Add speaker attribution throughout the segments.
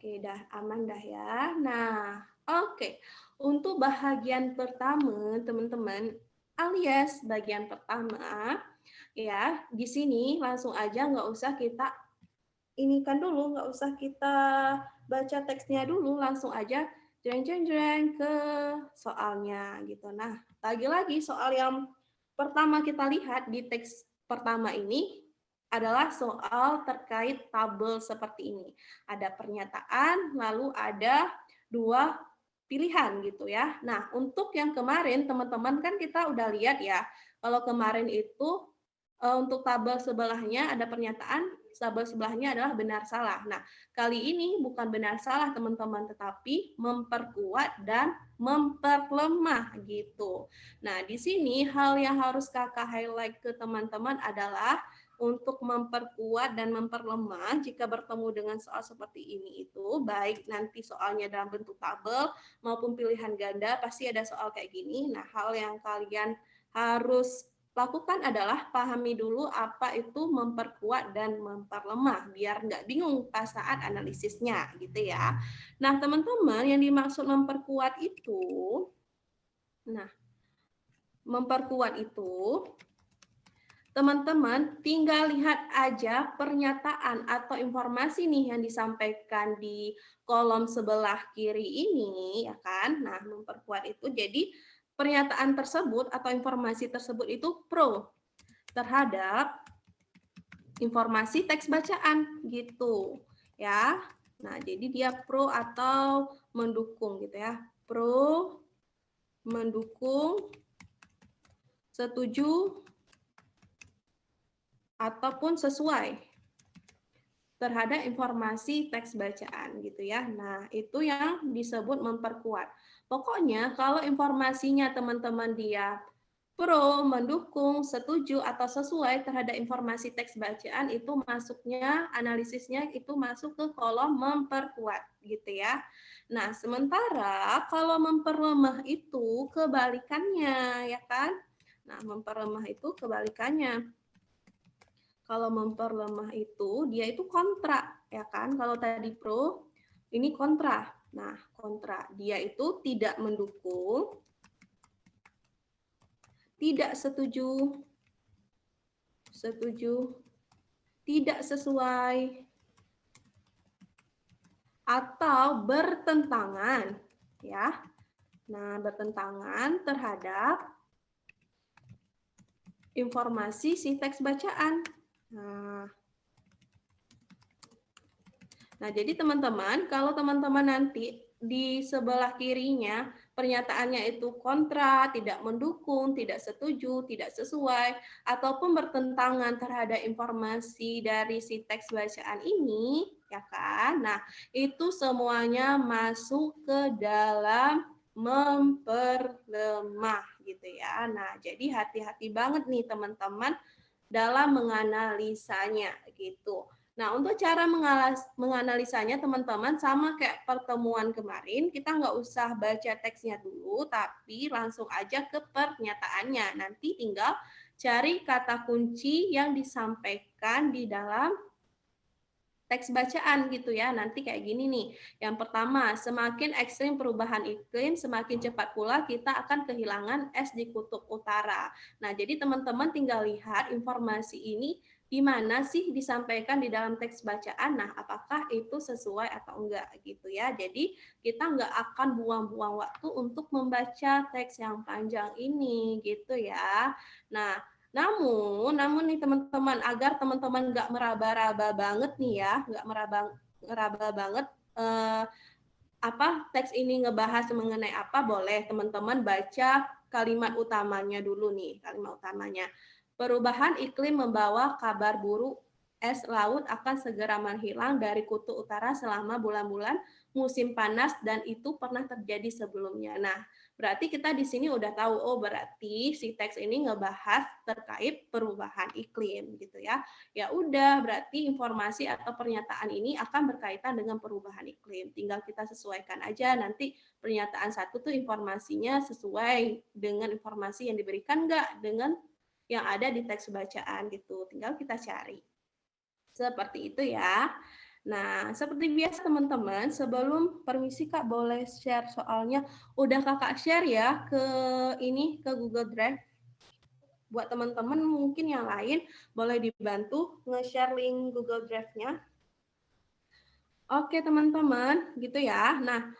Speaker 1: Oke, dah aman dah ya. Nah, oke. Untuk bagian pertama, teman-teman, alias bagian pertama, ya, di sini langsung aja nggak usah kita ini kan dulu, nggak usah kita baca teksnya dulu, langsung aja jreng ke soalnya gitu. Nah, lagi-lagi soal yang pertama kita lihat di teks pertama ini adalah soal terkait tabel seperti ini. Ada pernyataan, lalu ada dua pilihan gitu ya. Nah, untuk yang kemarin teman-teman kan kita udah lihat ya, kalau kemarin itu untuk tabel sebelahnya ada pernyataan, tabel sebelahnya adalah benar salah. Nah, kali ini bukan benar salah teman-teman, tetapi memperkuat dan memperlemah gitu. Nah, di sini hal yang harus kakak highlight ke teman-teman adalah untuk memperkuat dan memperlemah jika bertemu dengan soal seperti ini itu, baik nanti soalnya dalam bentuk tabel maupun pilihan ganda, pasti ada soal kayak gini. Nah, hal yang kalian harus lakukan adalah pahami dulu apa itu memperkuat dan memperlemah biar nggak bingung pas saat analisisnya gitu ya. Nah teman-teman yang dimaksud memperkuat itu, nah memperkuat itu teman-teman tinggal lihat aja pernyataan atau informasi nih yang disampaikan di kolom sebelah kiri ini ya kan. Nah memperkuat itu jadi pernyataan tersebut atau informasi tersebut itu pro terhadap informasi teks bacaan gitu ya. Nah, jadi dia pro atau mendukung gitu ya. Pro, mendukung, setuju ataupun sesuai terhadap informasi teks bacaan gitu ya. Nah, itu yang disebut memperkuat. Pokoknya kalau informasinya teman-teman dia pro, mendukung, setuju, atau sesuai terhadap informasi teks bacaan itu masuknya, analisisnya itu masuk ke kolom memperkuat gitu ya. Nah, sementara kalau memperlemah itu kebalikannya ya kan. Nah, memperlemah itu kebalikannya. Kalau memperlemah itu dia itu kontra ya kan. Kalau tadi pro, ini kontra. Nah, kontra. Dia itu tidak mendukung, tidak setuju, setuju, tidak sesuai, atau bertentangan ya. Nah, bertentangan terhadap informasi si teks bacaan. Nah, jadi teman-teman, kalau teman-teman nanti di sebelah kirinya pernyataannya itu kontra, tidak mendukung, tidak setuju, tidak sesuai, ataupun bertentangan terhadap informasi dari si teks bacaan ini, ya kan? Nah, itu semuanya masuk ke dalam memperlemah gitu ya. Nah, jadi hati-hati banget nih teman-teman dalam menganalisanya gitu. Nah, untuk cara menganalisanya teman-teman sama kayak pertemuan kemarin, kita nggak usah baca teksnya dulu, tapi langsung aja ke pernyataannya. Nanti tinggal cari kata kunci yang disampaikan di dalam teks bacaan gitu ya. Nanti kayak gini nih. Yang pertama, semakin ekstrim perubahan iklim, semakin cepat pula kita akan kehilangan es di kutub utara. Nah, jadi teman-teman tinggal lihat informasi ini di mana sih disampaikan di dalam teks bacaan. Nah, apakah itu sesuai atau enggak gitu ya. Jadi, kita enggak akan buang-buang waktu untuk membaca teks yang panjang ini gitu ya. Nah, namun nih teman-teman, agar teman-teman nggak meraba-raba banget nih ya, nggak meraba banget apa teks ini ngebahas mengenai apa, boleh teman-teman baca kalimat utamanya dulu nih, kalimat utamanya. Perubahan iklim membawa kabar buruk, es laut akan segera menghilang dari kutub utara selama bulan-bulan musim panas dan itu pernah terjadi sebelumnya. Nah, berarti kita di sini udah tahu, oh berarti si teks ini ngebahas terkait perubahan iklim gitu ya. Ya udah, berarti informasi atau pernyataan ini akan berkaitan dengan perubahan iklim. Tinggal kita sesuaikan aja nanti pernyataan satu tuh informasinya sesuai dengan informasi yang diberikan enggak dengan yang ada di teks bacaan gitu. Tinggal kita cari. Seperti itu ya. Nah, seperti biasa teman-teman, sebelum permisi Kak boleh share soalnya. Udah Kakak share ya ke ke Google Drive. Buat teman-teman mungkin yang lain boleh dibantu nge-share link Google Drive-nya. Oke teman-teman, gitu ya. Nah,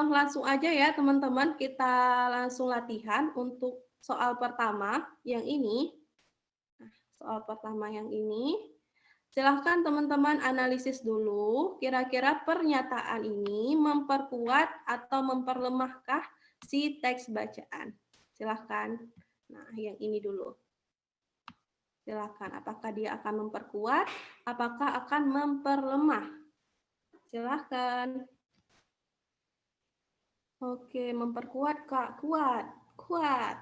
Speaker 1: langsung aja ya teman-teman, kita langsung latihan untuk soal pertama yang ini. Nah, soal pertama yang ini. Silahkan teman-teman analisis dulu, kira-kira pernyataan ini memperkuat atau memperlemahkah si teks bacaan. Silahkan. Nah, yang ini dulu. Silahkan, apakah dia akan memperkuat, apakah akan memperlemah? Silahkan. Oke, memperkuat Kak, kuat, kuat,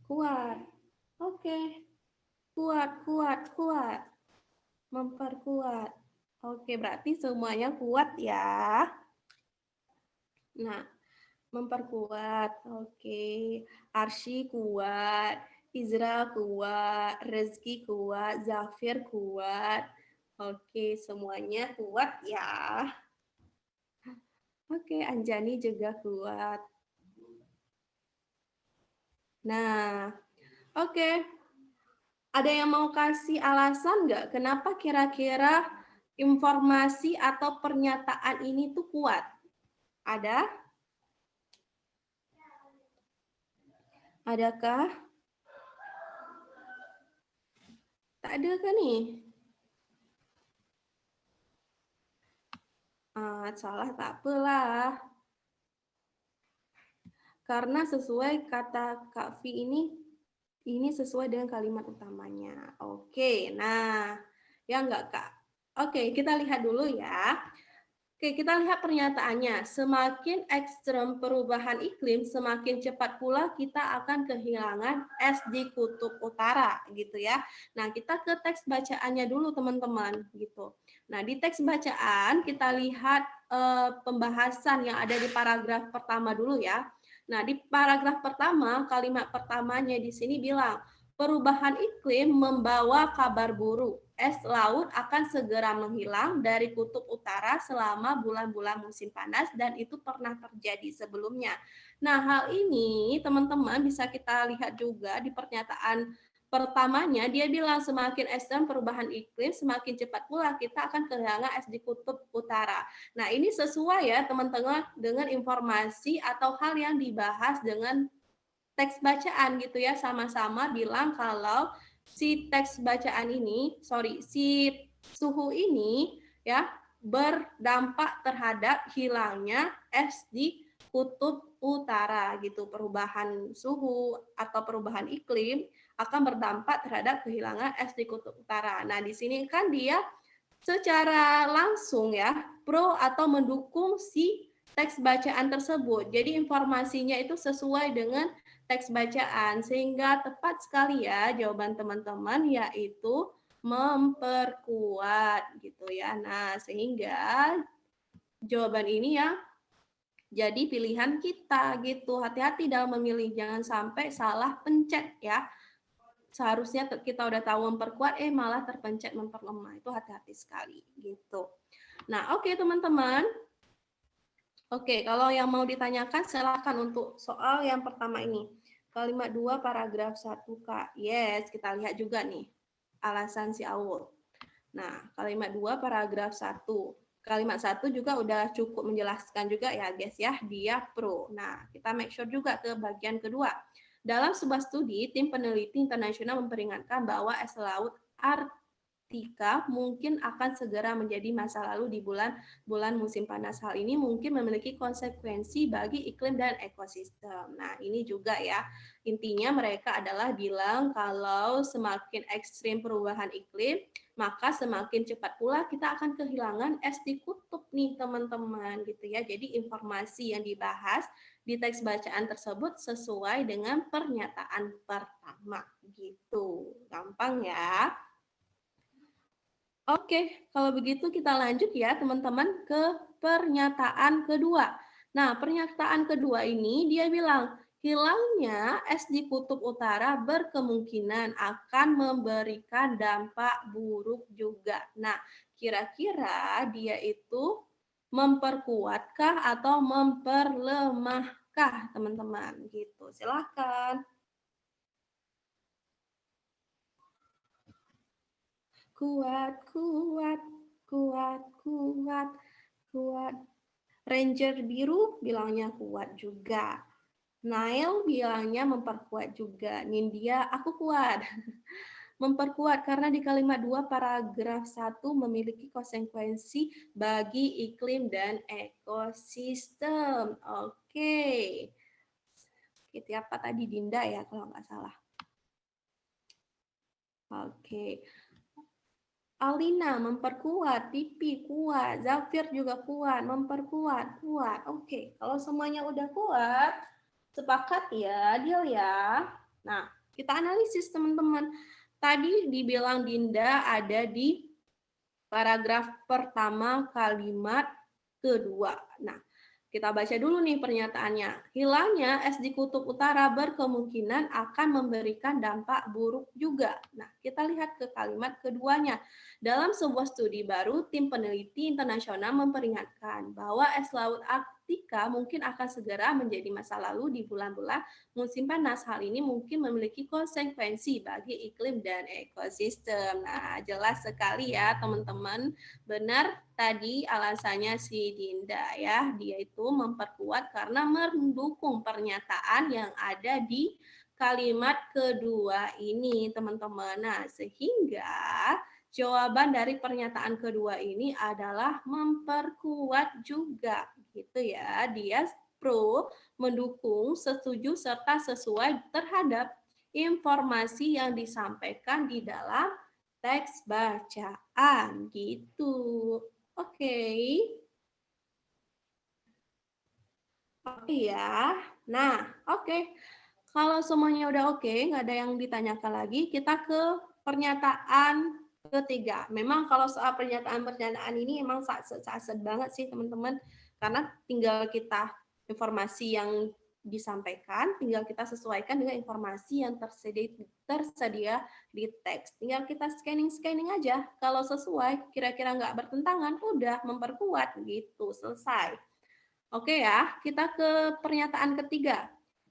Speaker 1: kuat. Oke, kuat, kuat, kuat. Memperkuat. Oke, berarti semuanya kuat ya. Nah, memperkuat. Oke, Arsy kuat, Izra kuat, Rezeki kuat, Zafir kuat. Oke, semuanya kuat ya. Oke, Anjani juga kuat. Nah, oke. Ada yang mau kasih alasan nggak kenapa kira-kira informasi atau pernyataan ini tuh kuat? Ada? Adakah? Tak ada kan nih? Salah tak apalah. Karena sesuai kata Kak Vi ini sesuai dengan kalimat utamanya. Oke, nah, ya enggak Kak? Oke, kita lihat dulu ya. Oke, kita lihat pernyataannya. Semakin ekstrem perubahan iklim, semakin cepat pula kita akan kehilangan es di kutub utara, gitu ya. Nah, kita ke teks bacaannya dulu, teman-teman, gitu. Nah, di teks bacaan kita lihat pembahasan yang ada di paragraf pertama dulu ya. Nah, di paragraf pertama, kalimat pertamanya di sini bilang, perubahan iklim membawa kabar buruk. Es laut akan segera menghilang dari kutub utara selama bulan-bulan musim panas dan itu pernah terjadi sebelumnya. Nah, hal ini teman-teman bisa kita lihat juga di pernyataan pertamanya, dia bilang semakin ekstrem perubahan iklim, semakin cepat pula kita akan kehilangan es di kutub utara. Nah, ini sesuai ya teman-teman dengan informasi atau hal yang dibahas dengan teks bacaan gitu ya, sama-sama bilang kalau si teks bacaan ini, si suhu ini ya berdampak terhadap hilangnya es di kutub utara gitu. Perubahan suhu atau perubahan iklim akan berdampak terhadap kehilangan es di kutub utara. Nah, di sini kan dia secara langsung ya pro atau mendukung si teks bacaan tersebut. Jadi informasinya itu sesuai dengan teks bacaan sehingga tepat sekali ya jawaban teman-teman yaitu memperkuat gitu ya. Nah, sehingga jawaban ini ya jadi pilihan kita gitu. Hati-hati dalam memilih, jangan sampai salah pencet ya. Seharusnya kita udah tahu memperkuat, malah terpencet memperlemah. Itu hati-hati sekali gitu. Nah, oke teman-teman. Oke, kalau yang mau ditanyakan silakan untuk soal yang pertama ini. Kalimat 2 paragraf 1 Kak. Yes, kita lihat juga nih alasan si Aul. Nah, kalimat 2 paragraf 1. Kalimat 1 juga udah cukup menjelaskan juga ya guys ya, dia pro. Nah, kita make sure juga ke bagian kedua. Dalam sebuah studi, tim peneliti internasional memperingatkan bahwa es laut Arktika mungkin akan segera menjadi masa lalu di bulan musim panas. Hal ini mungkin memiliki konsekuensi bagi iklim dan ekosistem. Nah, ini juga ya, intinya mereka adalah bilang kalau semakin ekstrim perubahan iklim, maka semakin cepat pula kita akan kehilangan es di kutub nih teman-teman gitu ya. Jadi informasi yang dibahas di teks bacaan tersebut sesuai dengan pernyataan pertama gitu. Gampang ya. Oke, kalau begitu kita lanjut ya teman-teman ke pernyataan kedua. Nah, pernyataan kedua ini dia bilang, hilangnya es di kutub utara berkemungkinan akan memberikan dampak buruk juga. Nah, Kira-kira dia itu memperkuatkah atau memperlemahkah, teman-teman? Gitu. Silahkan. Kuat, kuat, kuat, kuat, kuat. Ranger biru bilangnya kuat juga. Nail bilangnya memperkuat juga. Nindya, aku kuat. Memperkuat karena di kalimat 2 paragraf 1 memiliki konsekuensi bagi iklim dan ekosistem. Oke. Siapa tadi? Dinda ya kalau nggak salah. Oke. Alina memperkuat, Pipi kuat, Zafir juga kuat, memperkuat, kuat. Oke, kalau semuanya udah kuat, sepakat ya, deal ya. Nah, kita analisis teman-teman. Tadi dibilang Dinda ada di paragraf pertama kalimat kedua. Nah, kita baca dulu nih pernyataannya. Hilangnya es di kutub utara berkemungkinan akan memberikan dampak buruk juga. Nah, kita lihat ke kalimat keduanya. Dalam sebuah studi baru, tim peneliti internasional memperingatkan bahwa es laut Arktika mungkin akan segera menjadi masa lalu di bulan-bulan musim panas. Hal ini mungkin memiliki konsekuensi bagi iklim dan ekosistem. Nah, jelas sekali ya teman-teman. Benar tadi alasannya si Dinda ya, dia itu memperkuat karena mendukung pernyataan yang ada di kalimat kedua ini, teman-teman. Nah, sehingga jawaban dari pernyataan kedua ini adalah memperkuat juga, gitu ya. Dia pro, mendukung, setuju, serta sesuai terhadap informasi yang disampaikan di dalam teks bacaan, gitu. Oke. Oke ya. Nah, oke. Kalau semuanya udah oke, nggak ada yang ditanyakan lagi, kita ke pernyataan ketiga. Memang kalau soal pernyataan-pernyataan ini emang saset banget sih teman-teman, karena tinggal kita informasi yang disampaikan, tinggal kita sesuaikan dengan informasi yang tersedia di teks. Tinggal kita scanning aja. Kalau sesuai, kira-kira nggak bertentangan, udah memperkuat gitu, selesai. Oke ya, kita ke pernyataan ketiga.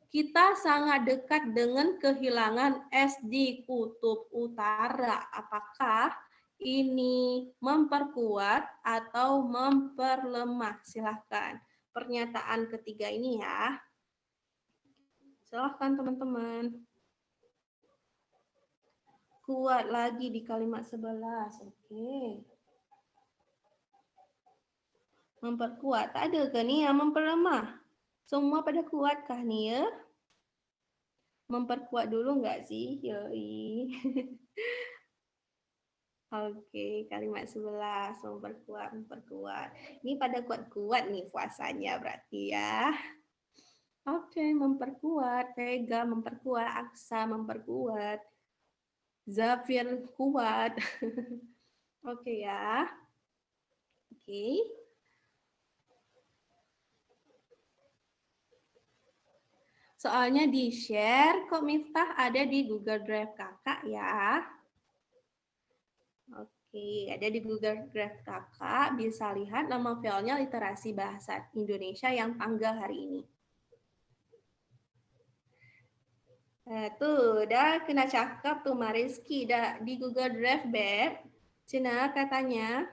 Speaker 1: Kita sangat dekat dengan kehilangan es di kutub utara. Apakah ini memperkuat atau memperlemah? Silahkan. Pernyataan ketiga ini ya. Silahkan teman-teman. Kuat lagi di kalimat 11. Oke. Memperkuat. Tak ada ke nih yang memperlemah? Semua pada kuatkah nih ya? Memperkuat dulu nggak sih? Yoi. Oke, kalimat 11. Memperkuat. Ini pada kuat-kuat nih puasanya berarti ya. Oke, memperkuat. Vega memperkuat. Aksa memperkuat. Zafir kuat. Oke ya. Oke. Soalnya di-share kok Miftah ada di Google Drive kakak ya. Oke, ada di Google Drive kakak. Bisa lihat nama filenya Literasi Bahasa Indonesia yang tanggal hari ini. Tuh, udah kena cakep tuh Mariski. Udah di Google Drive, Beb. Cina katanya.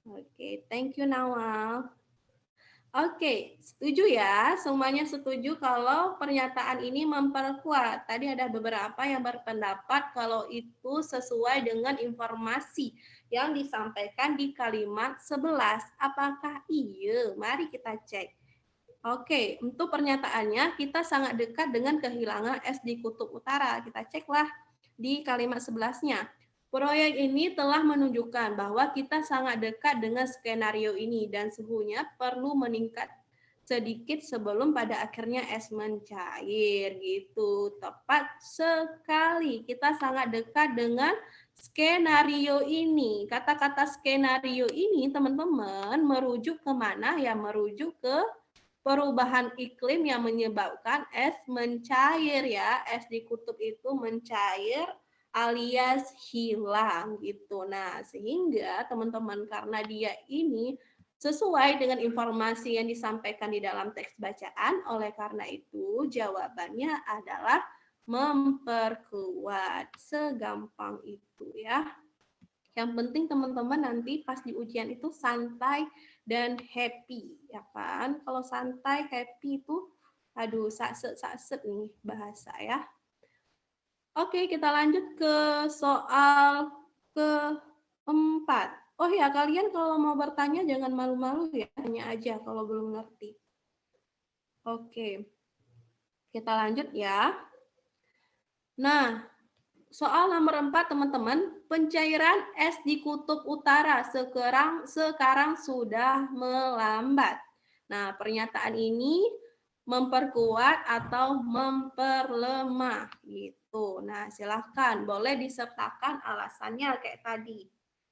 Speaker 1: Oke, thank you Nawal. Oke, setuju ya? Semuanya setuju kalau pernyataan ini memperkuat. Tadi ada beberapa yang berpendapat kalau itu sesuai dengan informasi yang disampaikan di kalimat 11. Apakah iya? Mari kita cek. Oke, untuk pernyataannya kita sangat dekat dengan kehilangan es di kutub utara. Kita ceklah di kalimat 11-nya. Proyek ini telah menunjukkan bahwa kita sangat dekat dengan skenario ini dan suhunya perlu meningkat sedikit sebelum pada akhirnya es mencair gitu. Tepat sekali. Kita sangat dekat dengan skenario ini. Kata-kata skenario ini teman-teman merujuk kemana? Ya merujuk ke perubahan iklim yang menyebabkan es mencair ya. Es di kutub itu mencair alias hilang gitu. Nah, sehingga teman-teman karena dia ini sesuai dengan informasi yang disampaikan di dalam teks bacaan, oleh karena itu jawabannya adalah memperkuat. Segampang itu ya. Yang penting teman-teman nanti pas di ujian itu santai dan happy, ya kan? Kalau santai, happy itu, aduh, sakset nih bahasa ya. Oke, kita lanjut ke soal keempat. Oh ya, kalian kalau mau bertanya jangan malu-malu ya, tanya aja kalau belum ngerti. Oke, kita lanjut ya. Nah, soal nomor 4, teman-teman, pencairan es di kutub utara sekarang sudah melambat. Nah, pernyataan ini memperkuat atau memperlemah gitu. Nah, silahkan boleh disertakan alasannya kayak tadi.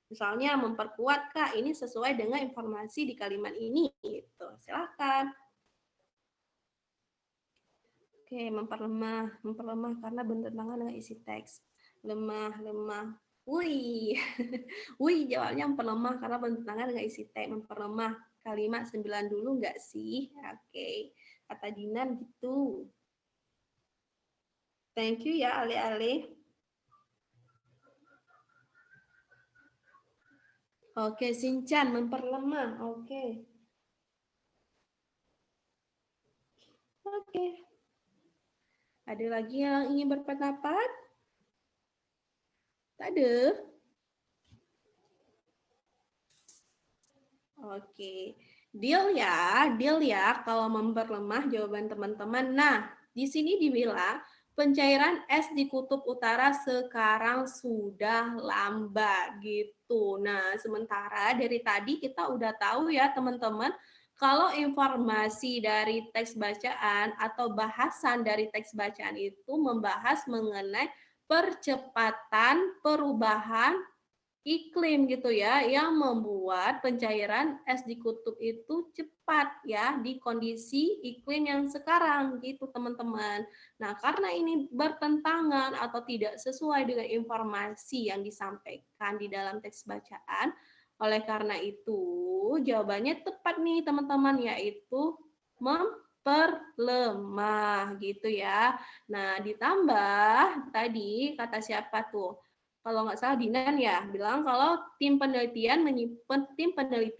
Speaker 1: Misalnya memperkuat, Kak, ini sesuai dengan informasi di kalimat ini gitu. Silahkan. Oke, memperlemah karena bertentangan dengan isi teks. Lemah. Wih, wih, jawabnya memperlemah karena bertentangan dengan isi teks. Memperlemah kalimat 9 dulu nggak sih? Oke, kata Dinan gitu. Thank you ya, Ale-ale. Oke, Sinchan memperlemah. Oke. Oke. Ada lagi yang ingin berpendapat? Tak ada. Oke. Deal ya kalau memperlemah jawaban teman-teman. Nah, di sini dibilang pencairan es di kutub utara sekarang sudah lambat gitu. Nah, sementara dari tadi kita udah tahu ya teman-teman, kalau informasi dari teks bacaan atau bahasan dari teks bacaan itu membahas mengenai percepatan perubahan iklim gitu ya, yang membuat pencairan es di kutub itu cepat ya di kondisi iklim yang sekarang gitu teman-teman. Nah, karena ini bertentangan atau tidak sesuai dengan informasi yang disampaikan di dalam teks bacaan, oleh karena itu jawabannya tepat nih teman-teman, yaitu memperlemah gitu ya. Nah, ditambah tadi kata siapa tuh? Kalau nggak salah Dinan ya bilang kalau tim peneliti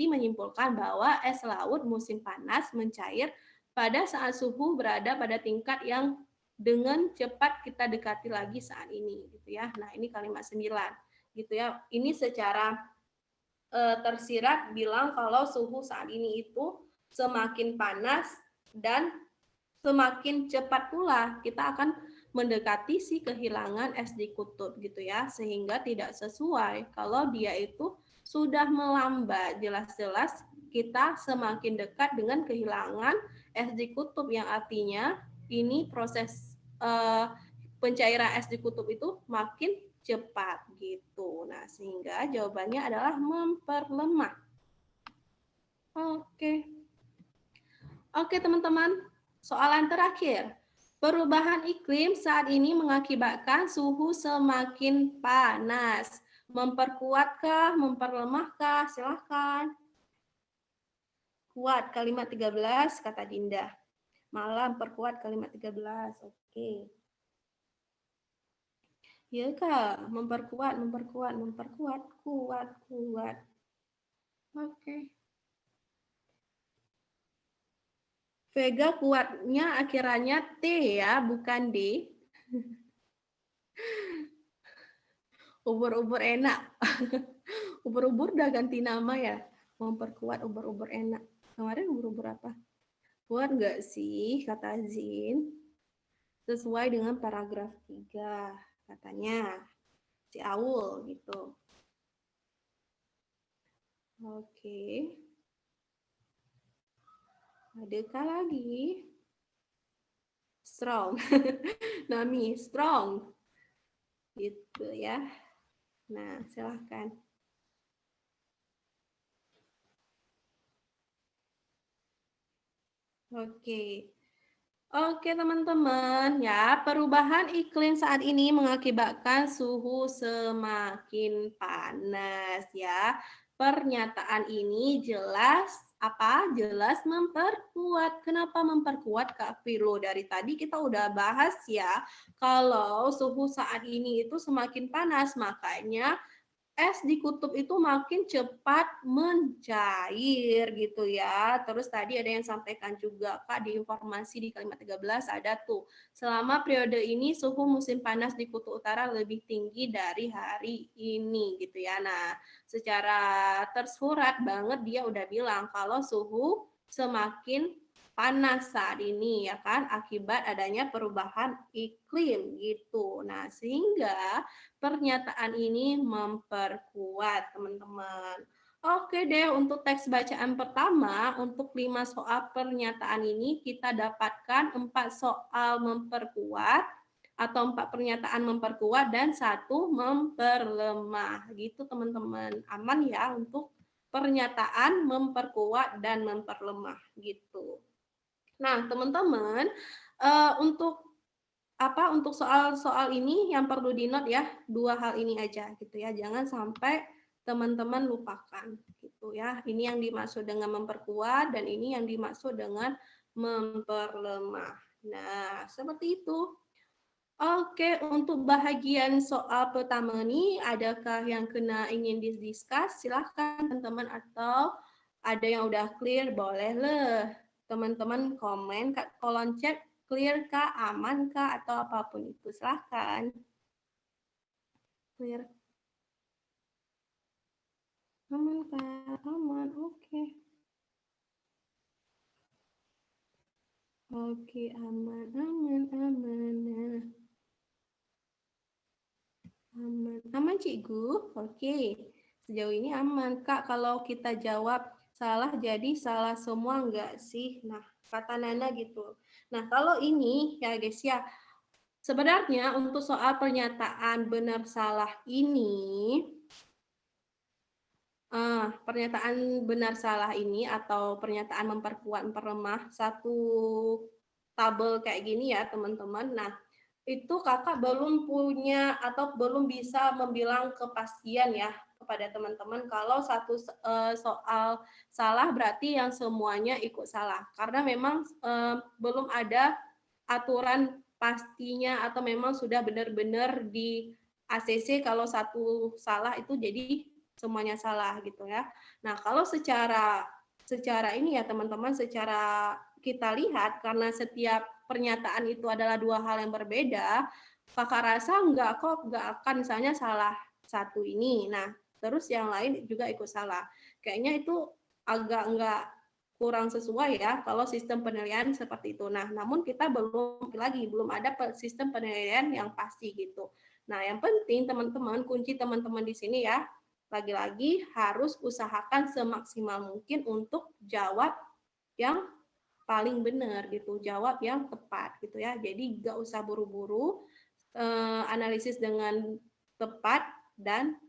Speaker 1: menyimpulkan bahwa es laut musim panas mencair pada saat suhu berada pada tingkat yang dengan cepat kita dekati lagi saat ini gitu ya. Nah, ini kalimat 9 gitu ya. Ini secara tersirat bilang kalau suhu saat ini itu semakin panas dan semakin cepat pula kita akan mendekati si kehilangan es di kutub gitu ya, sehingga tidak sesuai kalau dia itu sudah melambat. Jelas-jelas kita semakin dekat dengan kehilangan es di kutub, yang artinya ini proses pencairan es di kutub itu makin cepat gitu. Nah, sehingga jawabannya adalah memperlemah. Oke teman-teman, soalan terakhir. Perubahan iklim saat ini mengakibatkan suhu semakin panas. Memperkuatkah, memperlemahkah? Silahkan. Kuat, kalimat 13, kata Dinda. Malah perkuat kalimat 13. Oke. Ya Kak, memperkuat. Kuat. Oke. Vega kuatnya akhirannya T ya, bukan D. Ubur-ubur enak. Ubur-ubur udah ganti nama ya. Memperkuat ubur-ubur enak. Kemarin ubur-ubur apa? Kuat nggak sih, kata Zin? Sesuai dengan paragraf 3, katanya. Si Aul gitu. Oke. Adakah lagi? Strong. Nami, strong. Gitu ya. Nah, silahkan. Oke. Oke teman-teman, ya perubahan iklim saat ini mengakibatkan suhu semakin panas ya. Pernyataan ini jelas apa? Jelas memperkuat. Kenapa memperkuat Kak Viro? Dari tadi kita udah bahas ya, kalau suhu saat ini itu semakin panas, makanya es di kutub itu makin cepat mencair gitu ya. Terus tadi ada yang sampaikan juga Kak di informasi di kalimat 13 ada tuh. Selama periode ini suhu musim panas di kutub utara lebih tinggi dari hari ini gitu ya. Nah, secara tersurat banget dia udah bilang kalau suhu semakin panas saat ini ya kan akibat adanya perubahan iklim gitu. Nah, sehingga pernyataan ini memperkuat teman-teman. Oke deh, untuk teks bacaan pertama, untuk 5 soal pernyataan ini kita dapatkan 4 soal memperkuat atau 4 pernyataan memperkuat dan 1 memperlemah. Gitu teman-teman. Aman ya untuk pernyataan memperkuat dan memperlemah gitu. Nah, teman-teman, untuk untuk soal-soal ini yang perlu di-note ya, 2 hal ini aja gitu ya. Jangan sampai teman-teman lupakan gitu ya. Ini yang dimaksud dengan memperkuat dan ini yang dimaksud dengan memperlemah. Nah, seperti itu. Oke, untuk bahagian soal pertama nih, adakah yang ingin di-discuss? Silahkan teman-teman atau ada yang udah clear, boleh lah. Teman-teman komen ke kolom chat, clear kah, aman kah, atau apapun itu. Silahkan. Clear. Aman kah? Aman, oke. Oke, aman, aman, aman. Nah. Aman. Aman, Cikgu? Oke. Sejauh ini aman. Kak, kalau kita jawab salah, jadi salah semua enggak sih? Nah, kata Nana gitu. Nah, kalau ini, ya guys ya, sebenarnya untuk soal pernyataan benar salah ini, pernyataan benar salah ini atau pernyataan memperkuat memperlemah satu tabel kayak gini ya teman-teman. Nah, itu kakak belum punya atau belum bisa membilang kepastian ya kepada teman-teman kalau satu soal salah berarti yang semuanya ikut salah karena memang belum ada aturan pastinya atau memang sudah benar-benar di ACC kalau satu salah itu jadi semuanya salah gitu ya. Nah, kalau secara ini ya teman-teman, secara kita lihat karena setiap pernyataan itu adalah dua hal yang berbeda, kakak rasa enggak akan misalnya salah satu ini. Nah, terus yang lain juga ikut salah. Kayaknya itu agak enggak kurang sesuai ya kalau sistem penilaian seperti itu. Nah, namun kita belum ada sistem penilaian yang pasti gitu. Nah, yang penting teman-teman, kunci teman-teman di sini ya, lagi-lagi harus usahakan semaksimal mungkin untuk jawab yang paling benar gitu, jawab yang tepat gitu ya. Jadi nggak usah buru-buru, analisis dengan tepat dan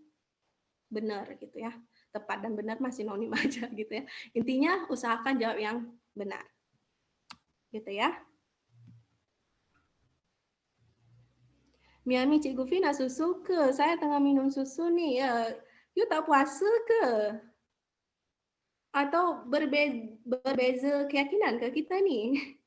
Speaker 1: benar gitu ya. Tepat dan benar masih sinonim aja gitu ya. Intinya usahakan jawab yang benar. Gitu ya. Miami Cikgu Vina susu ke? Saya tengah minum susu nih. Ya, you tak puasa ke? Atau berbeza keyakinan ke kita nih?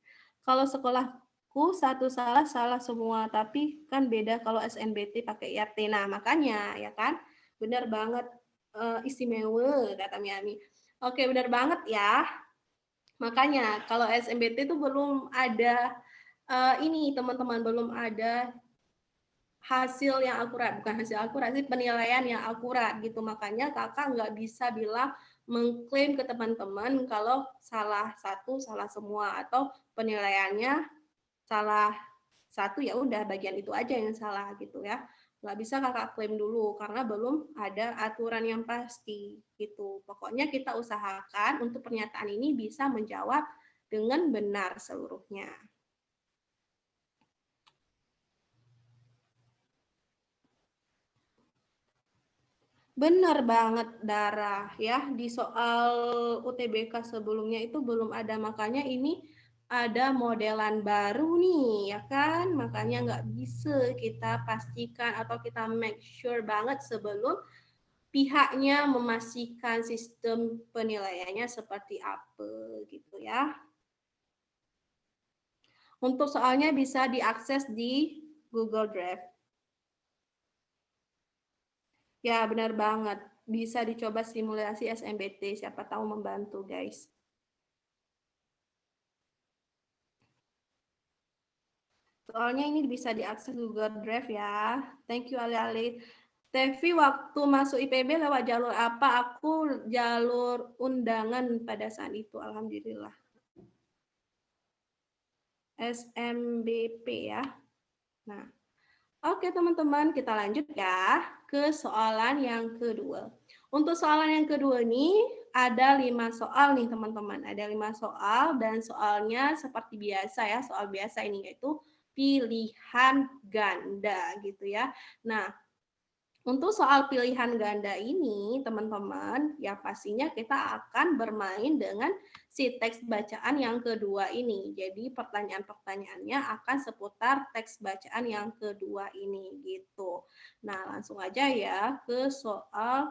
Speaker 1: Kalau sekolahku satu salah salah semua, tapi kan beda kalau SNBT pakai IRT. Nah, makanya ya kan, benar banget istimewa kata Miami. Oke, benar banget ya. Makanya kalau SNBT itu belum ada ini teman-teman, belum ada hasil yang akurat, bukan hasil akurat sih, penilaian yang akurat gitu. Makanya kakak nggak bisa bilang mengklaim ke teman-teman kalau salah satu salah semua atau penilaiannya salah satu ya udah bagian itu aja yang salah gitu ya. Nggak bisa kakak klaim dulu karena belum ada aturan yang pasti gitu. Pokoknya kita usahakan untuk pernyataan ini bisa menjawab dengan benar seluruhnya. Benar banget Darah ya, di soal UTBK sebelumnya itu belum ada, makanya ini ada modelan baru nih, ya kan? Makanya nggak bisa kita pastikan atau kita make sure banget sebelum pihaknya memastikan sistem penilaiannya seperti apa gitu ya. Untuk soalnya bisa diakses di Google Drive. Ya, benar banget. Bisa dicoba simulasi SNMPT, siapa tahu membantu, guys. Soalnya ini bisa diakses Google Drive ya. Thank you Ali-Ali. Tevi waktu masuk IPB lewat jalur apa? Aku jalur undangan pada saat itu, alhamdulillah. SMBP ya. Nah, oke teman-teman, kita lanjut ya ke soalan yang kedua. Untuk soalan yang kedua ini ada 5 soal nih teman-teman. Ada 5 soal dan soalnya seperti biasa ya, soal biasa ini yaitu pilihan ganda gitu ya. Nah, untuk soal pilihan ganda ini, teman-teman, ya pastinya kita akan bermain dengan si teks bacaan yang kedua ini. Jadi pertanyaan-pertanyaannya akan seputar teks bacaan yang kedua ini gitu. Nah, langsung aja ya ke soal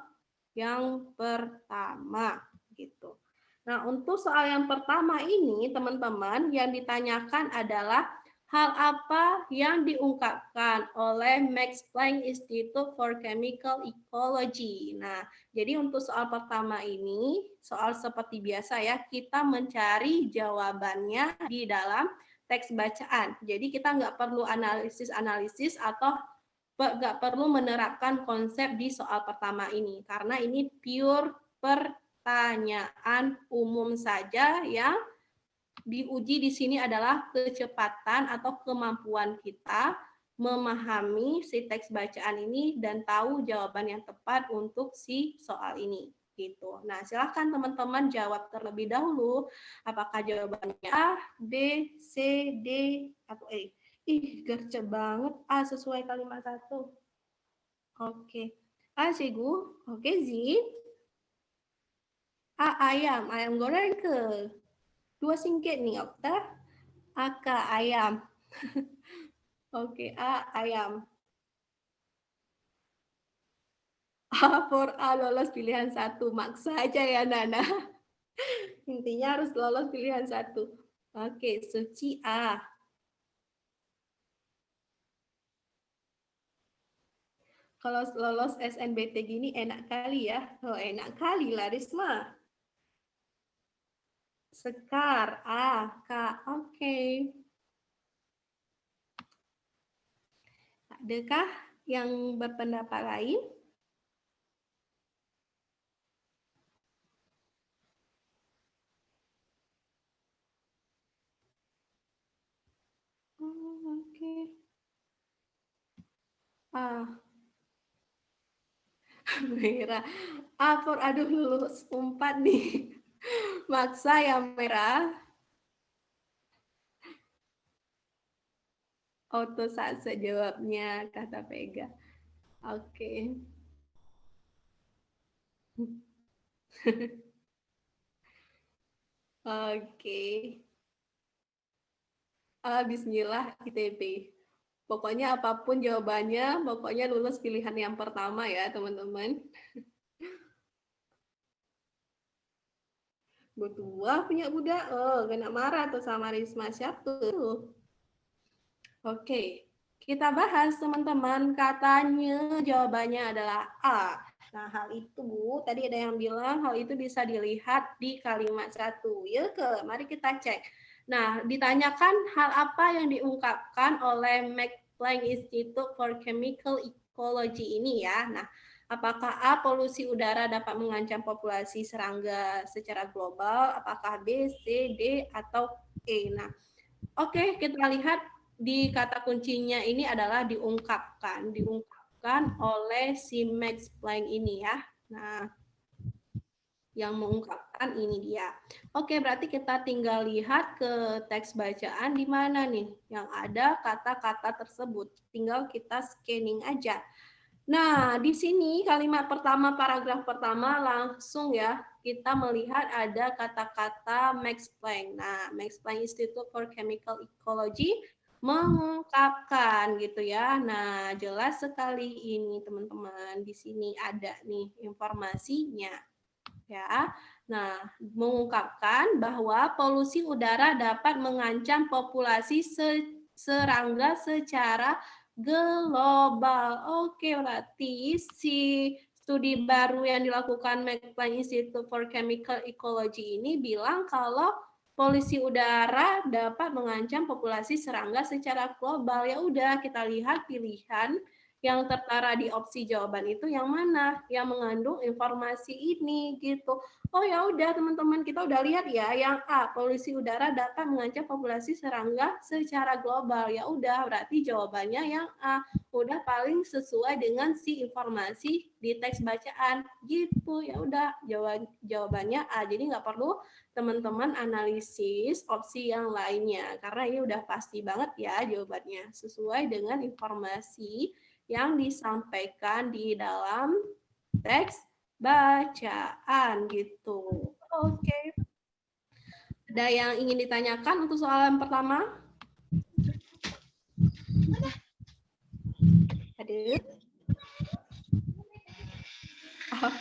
Speaker 1: yang pertama gitu. Nah, untuk soal yang pertama ini, teman-teman, yang ditanyakan adalah hal apa yang diungkapkan oleh Max Planck Institute for Chemical Ecology. Nah, jadi untuk soal pertama ini, soal seperti biasa ya, kita mencari jawabannya di dalam teks bacaan. Jadi kita nggak perlu analisis-analisis atau nggak perlu menerapkan konsep di soal pertama ini, karena ini pure pertanyaan umum saja yang diuji di sini adalah kecepatan atau kemampuan kita memahami si teks bacaan ini dan tahu jawaban yang tepat untuk si soal ini gitu. Nah, silahkan teman-teman jawab terlebih dahulu apakah jawabannya A, B, C, D atau E. Ih, gercep banget A sesuai kalimat satu. Oke. A Cigu, oke Zi. A ayam goreng ke. Dua singkat nih, Okta. Aka ayam. Oke, A ayam. A for A lolos pilihan satu. Maksa aja ya Nana. Intinya harus lolos pilihan satu. Oke, Suci A. Kalau lolos SNBT gini enak kali ya. Oh, enak kali lah Risma. Sekar A, K. Oke. Adakah yang berpendapat lain? Oh, oke. Ah, merah. For aduh lulus 4 nih. Maksa yang merah. Auto saja jawabnya, kata Vega. Oke. Oke. Bismillah ITB. Pokoknya apapun jawabannya, pokoknya lulus pilihan yang pertama ya teman-teman. Berdua punya budak, oh kena marah tuh sama Risma siapa tuh. Oke, kita bahas teman-teman. Katanya jawabannya adalah A. Nah, hal itu tadi ada yang bilang hal itu bisa dilihat di kalimat satu. Ya ke, mari kita cek. Nah, ditanyakan hal apa yang diungkapkan oleh Max Planck Institute for Chemical Ecology ini ya. Nah, apakah A, polusi udara dapat mengancam populasi serangga secara global? Apakah B, C, D, atau E? Nah, oke, kita lihat di kata kuncinya ini adalah diungkapkan oleh si Max Planck ini ya. Nah, yang mengungkapkan ini dia. Oke, berarti kita tinggal lihat ke teks bacaan di mana nih yang ada kata-kata tersebut. Tinggal kita scanning aja. Nah, di sini kalimat pertama, paragraf pertama langsung ya kita melihat ada kata-kata Max Planck. Nah, Max Planck Institute for Chemical Ecology mengungkapkan gitu ya. Nah, jelas sekali ini teman-teman. Di sini ada nih informasinya. Ya. Nah, mengungkapkan bahwa polusi udara dapat mengancam populasi serangga secara global. Oke, berarti si studi baru yang dilakukan Max Planck Institute for Chemical Ecology ini bilang kalau polusi udara dapat mengancam populasi serangga secara global. Ya udah, kita lihat pilihan yang tertara di opsi jawaban itu yang mana yang mengandung informasi ini gitu. Oh ya udah teman-teman, kita udah lihat ya yang A, polusi udara dapat mengancam populasi serangga secara global. Ya udah, berarti jawabannya yang A. Udah paling sesuai dengan si informasi di teks bacaan gitu. Ya udah, jawabannya A. Jadi nggak perlu teman-teman analisis opsi yang lainnya karena ini udah pasti banget ya jawabannya sesuai dengan informasi yang disampaikan di dalam teks bacaan gitu. Oke. Ada yang ingin ditanyakan untuk soal yang pertama? Ada?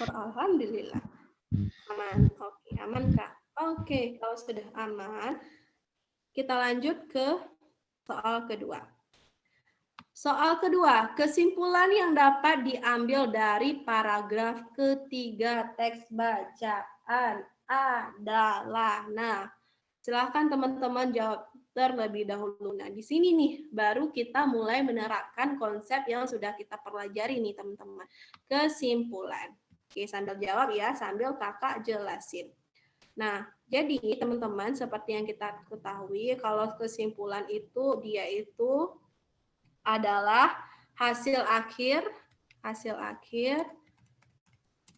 Speaker 1: Alhamdulillah. Aman. Oke, aman Kak. Oke, kalau sudah aman, kita lanjut ke soal kedua. Soal kedua, kesimpulan yang dapat diambil dari paragraf ketiga teks bacaan adalah, nah, silahkan teman-teman jawab terlebih dahulu. Nah, di sini nih baru kita mulai menerapkan konsep yang sudah kita pelajari nih teman-teman. Kesimpulan. Oke, sambil jawab ya, sambil kakak jelasin. Nah, jadi teman-teman seperti yang kita ketahui, kalau kesimpulan itu dia itu adalah hasil akhir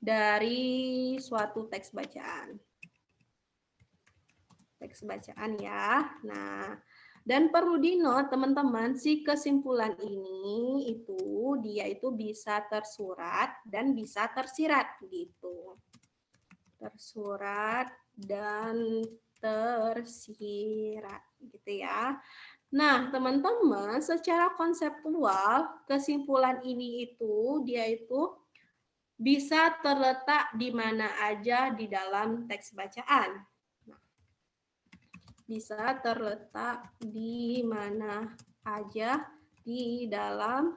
Speaker 1: dari suatu teks bacaan. Teks bacaan ya. Nah, dan perlu di-note teman-teman, si kesimpulan ini dia itu bisa tersurat dan bisa tersirat gitu. Tersurat dan tersirat gitu ya. Nah, teman-teman, secara konseptual, kesimpulan ini dia itu bisa terletak di mana aja di dalam teks bacaan. Nah, bisa terletak di mana aja di dalam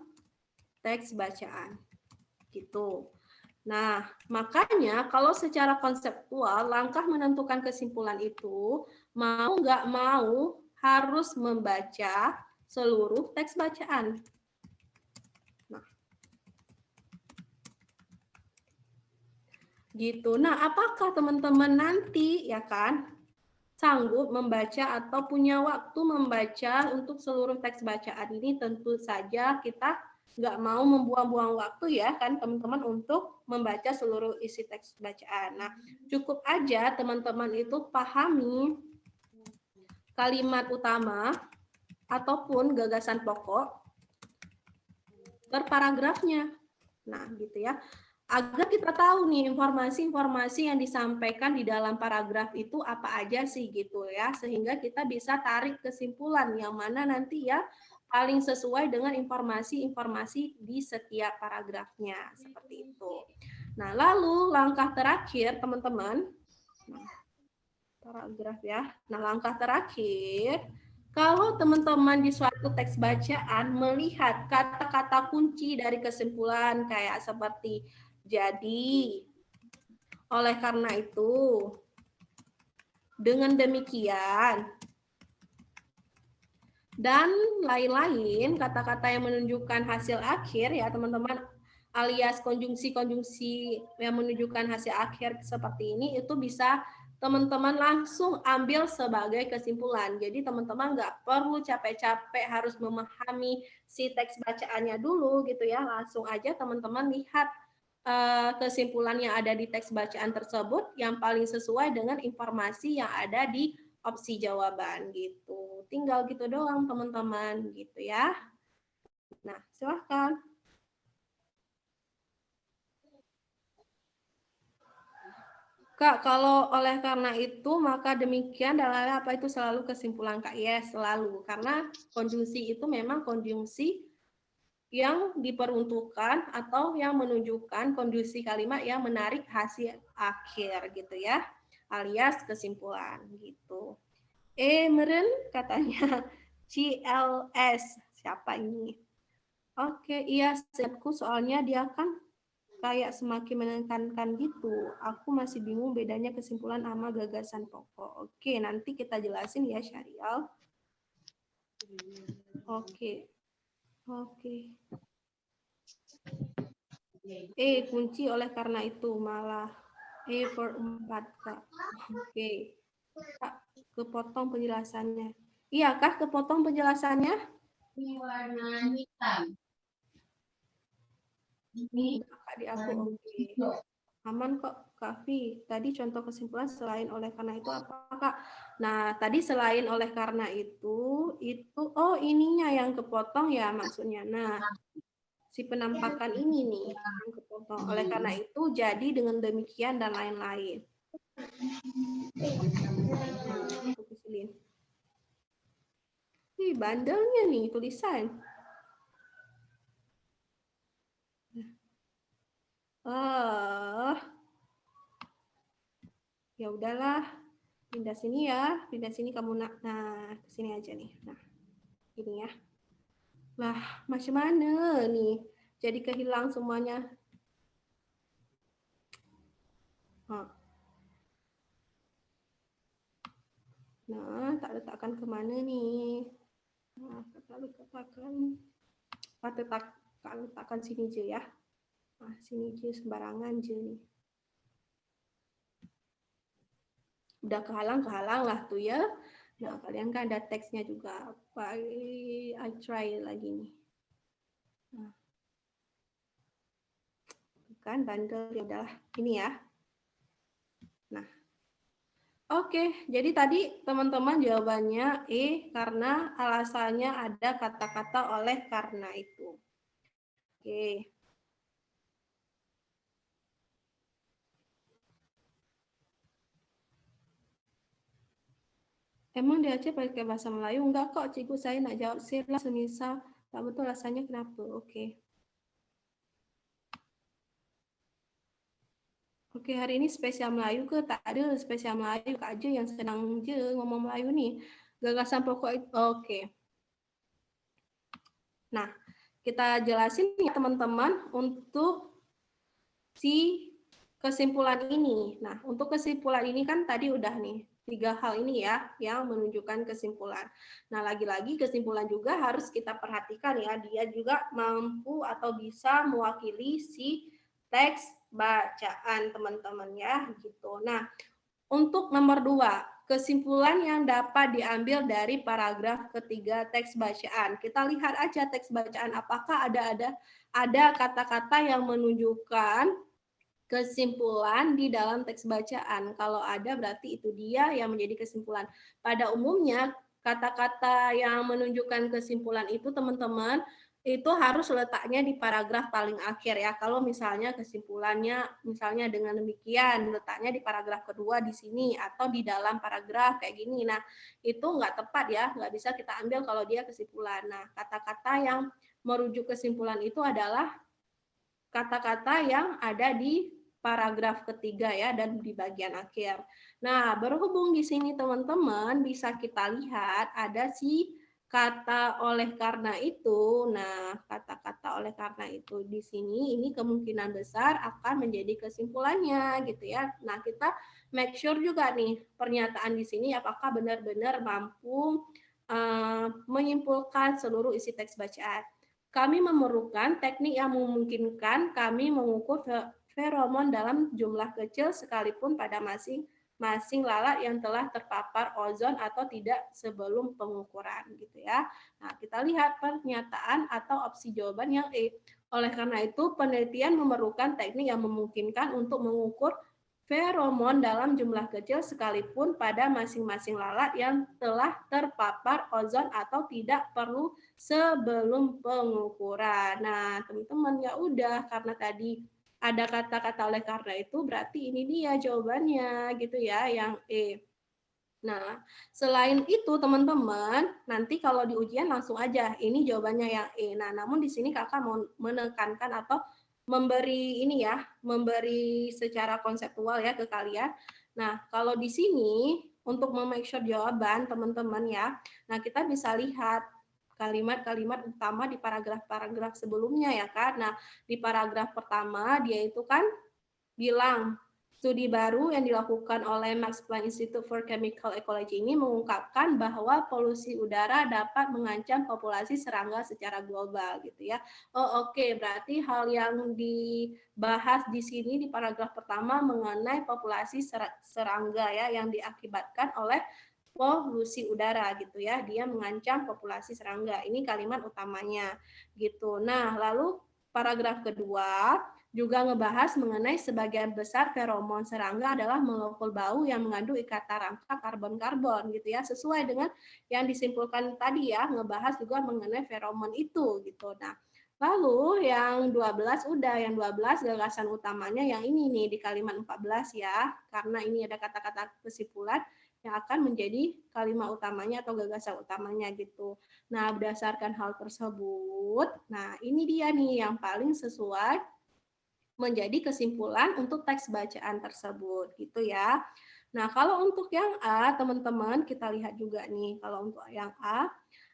Speaker 1: teks bacaan. Gitu. Nah, makanya kalau secara konseptual, langkah menentukan kesimpulan itu, mau nggak mau, harus membaca seluruh teks bacaan. Nah, gitu. Nah, apakah teman-teman nanti ya kan sanggup membaca atau punya waktu membaca untuk seluruh teks bacaan ini? Tentu saja kita nggak mau membuang-buang waktu ya kan teman-teman untuk membaca seluruh isi teks bacaan. Nah, cukup aja teman-teman itu pahami kalimat utama ataupun gagasan pokok per paragrafnya. Nah, gitu ya. Agar kita tahu nih informasi-informasi yang disampaikan di dalam paragraf itu apa aja sih gitu ya. Sehingga kita bisa tarik kesimpulan yang mana nanti ya paling sesuai dengan informasi-informasi di setiap paragrafnya. Seperti itu. Nah, lalu langkah terakhir teman-teman. Paragraf ya. Nah, langkah terakhir, kalau teman-teman di suatu teks bacaan melihat kata-kata kunci dari kesimpulan kayak seperti jadi, oleh karena itu, dengan demikian, dan lain-lain kata-kata yang menunjukkan hasil akhir ya teman-teman, alias konjungsi-konjungsi yang menunjukkan hasil akhir seperti ini itu bisa teman-teman langsung ambil sebagai kesimpulan. Jadi teman-teman nggak perlu capek-capek harus memahami si teks bacaannya dulu gitu ya. Langsung aja teman-teman lihat kesimpulan yang ada di teks bacaan tersebut yang paling sesuai dengan informasi yang ada di opsi jawaban gitu. Tinggal gitu doang teman-teman gitu ya. Nah, silahkan. Kak, kalau oleh karena itu, maka demikian adalah apa itu selalu kesimpulan Kak? Yes, selalu. Karena konjungsi itu memang konjungsi yang diperuntukkan atau yang menunjukkan konjungsi kalimat yang menarik hasil akhir gitu ya, alias kesimpulan gitu. Meren katanya CLS. Siapa ini? Oke, iya, setku soalnya dia kan kayak semakin menekankan gitu. Aku masih bingung bedanya kesimpulan sama gagasan pokok. Oke, nanti kita jelasin ya, Syarial. Oke. Oke. Kunci oleh karena itu malah per 4, Kak. Oke. Kak, kepotong penjelasannya. Iya, Kak, kepotong penjelasannya?
Speaker 2: Ini warna hitam. Ini
Speaker 1: Kak, di aku oke. Aman kok, Kak Vi. Tadi contoh kesimpulan selain oleh karena itu apa, Kak? Nah, tadi selain oleh karena itu oh ininya yang kepotong ya maksudnya. Nah, si penampakan ini nih yang kepotong. Oleh karena itu jadi dengan demikian dan lain-lain. Nah, aku pisilin. Bandelnya nih tulisan. Ya udahlah. Pindah sini ya. Pindah sini kamu nak. Nah, ke sini aja nih. Nah, ini ya. Lah, macam mana nih? Jadi kehilang semuanya. Nah, tak letakkan kemana nih? Nah, tak letakkan. Letakkan sini aja ya. Nah, sini aja sembarangan aja nih. Udah kehalang lah tuh ya. Nah, kalian kan ada teksnya juga. I try lagi nih. Nah, kan bandel ya udahlah. Ini ya. Nah, oke, jadi tadi teman-teman jawabannya karena alasannya ada kata-kata oleh karena itu. Oke. Emang di Aceh pakai bahasa Melayu? Enggak kok, cikgu saya nak jawab sila semisal tak betul alasannya kenapa. Oke. Oke, hari ini spesial Melayu ke? Tak ada spesial Melayu, Kak aja yang senang je ngomong Melayu nih. Gagasan pokok itu. Oke. Nah, kita jelasin ya teman-teman untuk si kesimpulan ini. Nah, untuk kesimpulan ini kan tadi udah nih 3 hal ini ya yang menunjukkan kesimpulan. Nah, lagi-lagi kesimpulan juga harus kita perhatikan ya, dia juga mampu atau bisa mewakili si teks bacaan teman-teman ya gitu. Nah, untuk nomor 2, kesimpulan yang dapat diambil dari paragraf ketiga teks bacaan. Kita lihat aja teks bacaan apakah ada kata-kata yang menunjukkan kesimpulan di dalam teks bacaan. Kalau ada berarti itu dia yang menjadi kesimpulan. Pada umumnya kata-kata yang menunjukkan kesimpulan itu teman-teman itu harus letaknya di paragraf paling akhir ya. Kalau misalnya kesimpulannya misalnya dengan demikian letaknya di paragraf kedua di sini atau di dalam paragraf kayak gini. Nah, itu nggak tepat ya, nggak bisa kita ambil kalau dia kesimpulan. Nah, kata-kata yang merujuk kesimpulan itu adalah kata-kata yang ada di paragraf ketiga ya dan di bagian akhir. Nah, berhubung di sini teman-teman bisa kita lihat ada si kata oleh karena itu. Nah, kata-kata oleh karena itu di sini ini kemungkinan besar akan menjadi kesimpulannya gitu ya. Nah, kita make sure juga nih pernyataan di sini apakah benar-benar mampu menyimpulkan seluruh isi teks bacaan. Kami memerlukan teknik yang memungkinkan kami mengukur feromon dalam jumlah kecil sekalipun pada masing-masing lalat yang telah terpapar ozon atau tidak sebelum pengukuran gitu ya. Nah, kita lihat pernyataan atau opsi jawaban yang Oleh karena itu, penelitian memerlukan teknik yang memungkinkan untuk mengukur feromon dalam jumlah kecil sekalipun pada masing-masing lalat yang telah terpapar ozon atau tidak perlu sebelum pengukuran. Nah, teman-teman ya udah karena tadi ada kata-kata oleh karena itu, berarti ini dia jawabannya gitu ya, yang E. Nah, selain itu teman-teman, nanti kalau di ujian langsung aja, ini jawabannya yang E. Nah, namun di sini kakak mau menekankan atau memberi ini ya, memberi secara konseptual ya ke kalian. Nah, kalau di sini untuk memake sure jawaban teman-teman ya, nah kita bisa lihat kalimat-kalimat utama di paragraf-paragraf sebelumnya ya kan. Nah, di paragraf pertama dia itu kan bilang studi baru yang dilakukan oleh Max Planck Institute for Chemical Ecology ini mengungkapkan bahwa polusi udara dapat mengancam populasi serangga secara global gitu ya. Oh oke, berarti hal yang dibahas di sini di paragraf pertama mengenai populasi serangga ya yang diakibatkan oleh polusi udara gitu ya. Dia mengancam populasi serangga. Ini kalimat utamanya gitu. Nah, lalu paragraf kedua juga ngebahas mengenai sebagian besar feromon serangga adalah molekul bau yang mengandung ikatan rangka karbon-karbon gitu ya, sesuai dengan yang disimpulkan tadi ya, ngebahas juga mengenai feromon itu gitu. Nah, lalu yang 12 udah, yang 12 gagasan utamanya yang ini nih di kalimat 14 ya, karena ini ada kata-kata kesimpulan yang akan menjadi kalimat utamanya atau gagasan utamanya gitu. Nah, berdasarkan hal tersebut, nah ini dia nih yang paling sesuai menjadi kesimpulan untuk teks bacaan tersebut gitu ya. Nah, kalau untuk yang A, teman-teman kita lihat juga nih kalau untuk yang A.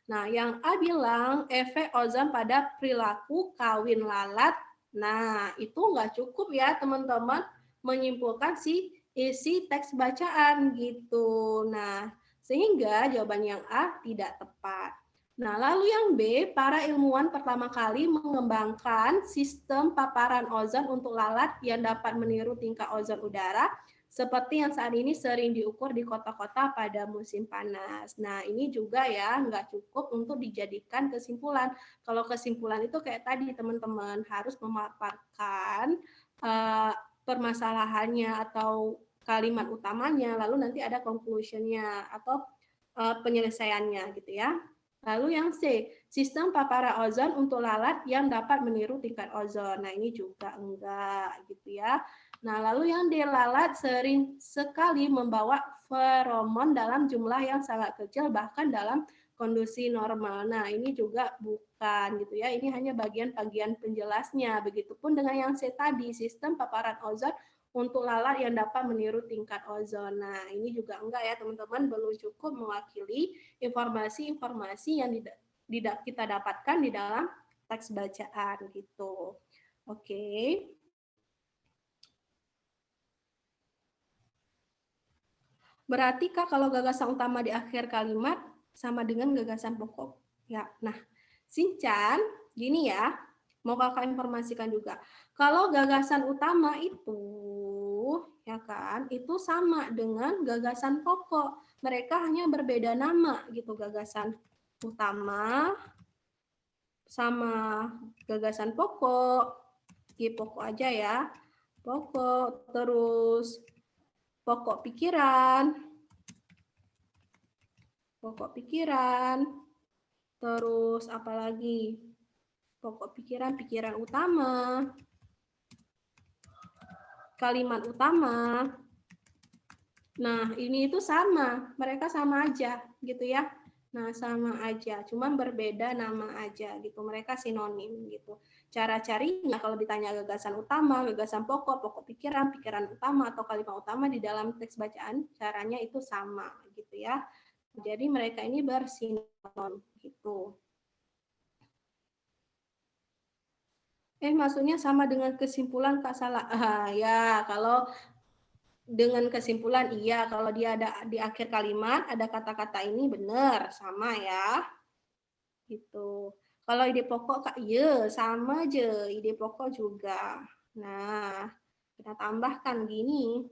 Speaker 1: Nah, yang A bilang efek ozon pada perilaku kawin lalat. Nah, itu nggak cukup ya teman-teman menyimpulkan si isi teks bacaan gitu. Nah, sehingga jawaban yang A tidak tepat. Nah, lalu yang B, para ilmuwan pertama kali mengembangkan sistem paparan ozon untuk lalat yang dapat meniru tingkat ozon udara seperti yang saat ini sering diukur di kota-kota pada musim panas. Nah, ini juga ya nggak cukup untuk dijadikan kesimpulan. Kalau kesimpulan itu kayak tadi teman-teman harus memaparkan permasalahannya atau kalimat utamanya, lalu nanti ada conclusion-nya atau penyelesaiannya gitu ya. Lalu yang C, sistem paparan ozon untuk lalat yang dapat meniru tingkat ozon. Nah, ini juga enggak gitu ya. Nah, lalu yang D, lalat sering sekali membawa feromon dalam jumlah yang sangat kecil bahkan dalam kondisi normal. Nah, ini juga bukan gitu ya. Ini hanya bagian-bagian penjelasnya. Begitupun dengan yang C tadi, sistem paparan ozon untuk lalat yang dapat meniru tingkat ozon. Nah, ini juga enggak ya teman-teman, belum cukup mewakili informasi-informasi yang kita dapatkan di dalam teks bacaan gitu. Oke. Berarti Kak kalau gagasan utama di akhir kalimat sama dengan gagasan pokok. Ya. Nah, Sinchan, gini ya. Mau Kakak informasikan juga. Kalau gagasan utama itu ya kan, itu sama dengan gagasan pokok. Mereka hanya berbeda nama gitu, gagasan utama sama gagasan pokok. Pokok aja ya. Pokok, terus pokok pikiran, terus apalagi pokok pikiran utama, kalimat utama. Nah, ini itu sama, mereka sama aja gitu ya. Nah, sama aja, cuman berbeda nama aja gitu. Mereka sinonim gitu. Cara carinya kalau ditanya gagasan utama, gagasan pokok, pokok pikiran, pikiran utama atau kalimat utama di dalam teks bacaan, caranya itu sama gitu ya. Jadi mereka ini bersinonim gitu. Maksudnya sama dengan kesimpulan Kak salah. Ya, kalau dengan kesimpulan iya, kalau dia ada di akhir kalimat ada kata-kata ini benar, sama ya. Gitu. Kalau ide pokok Kak, iya sama aja, ide pokok juga. Nah, kita tambahkan gini,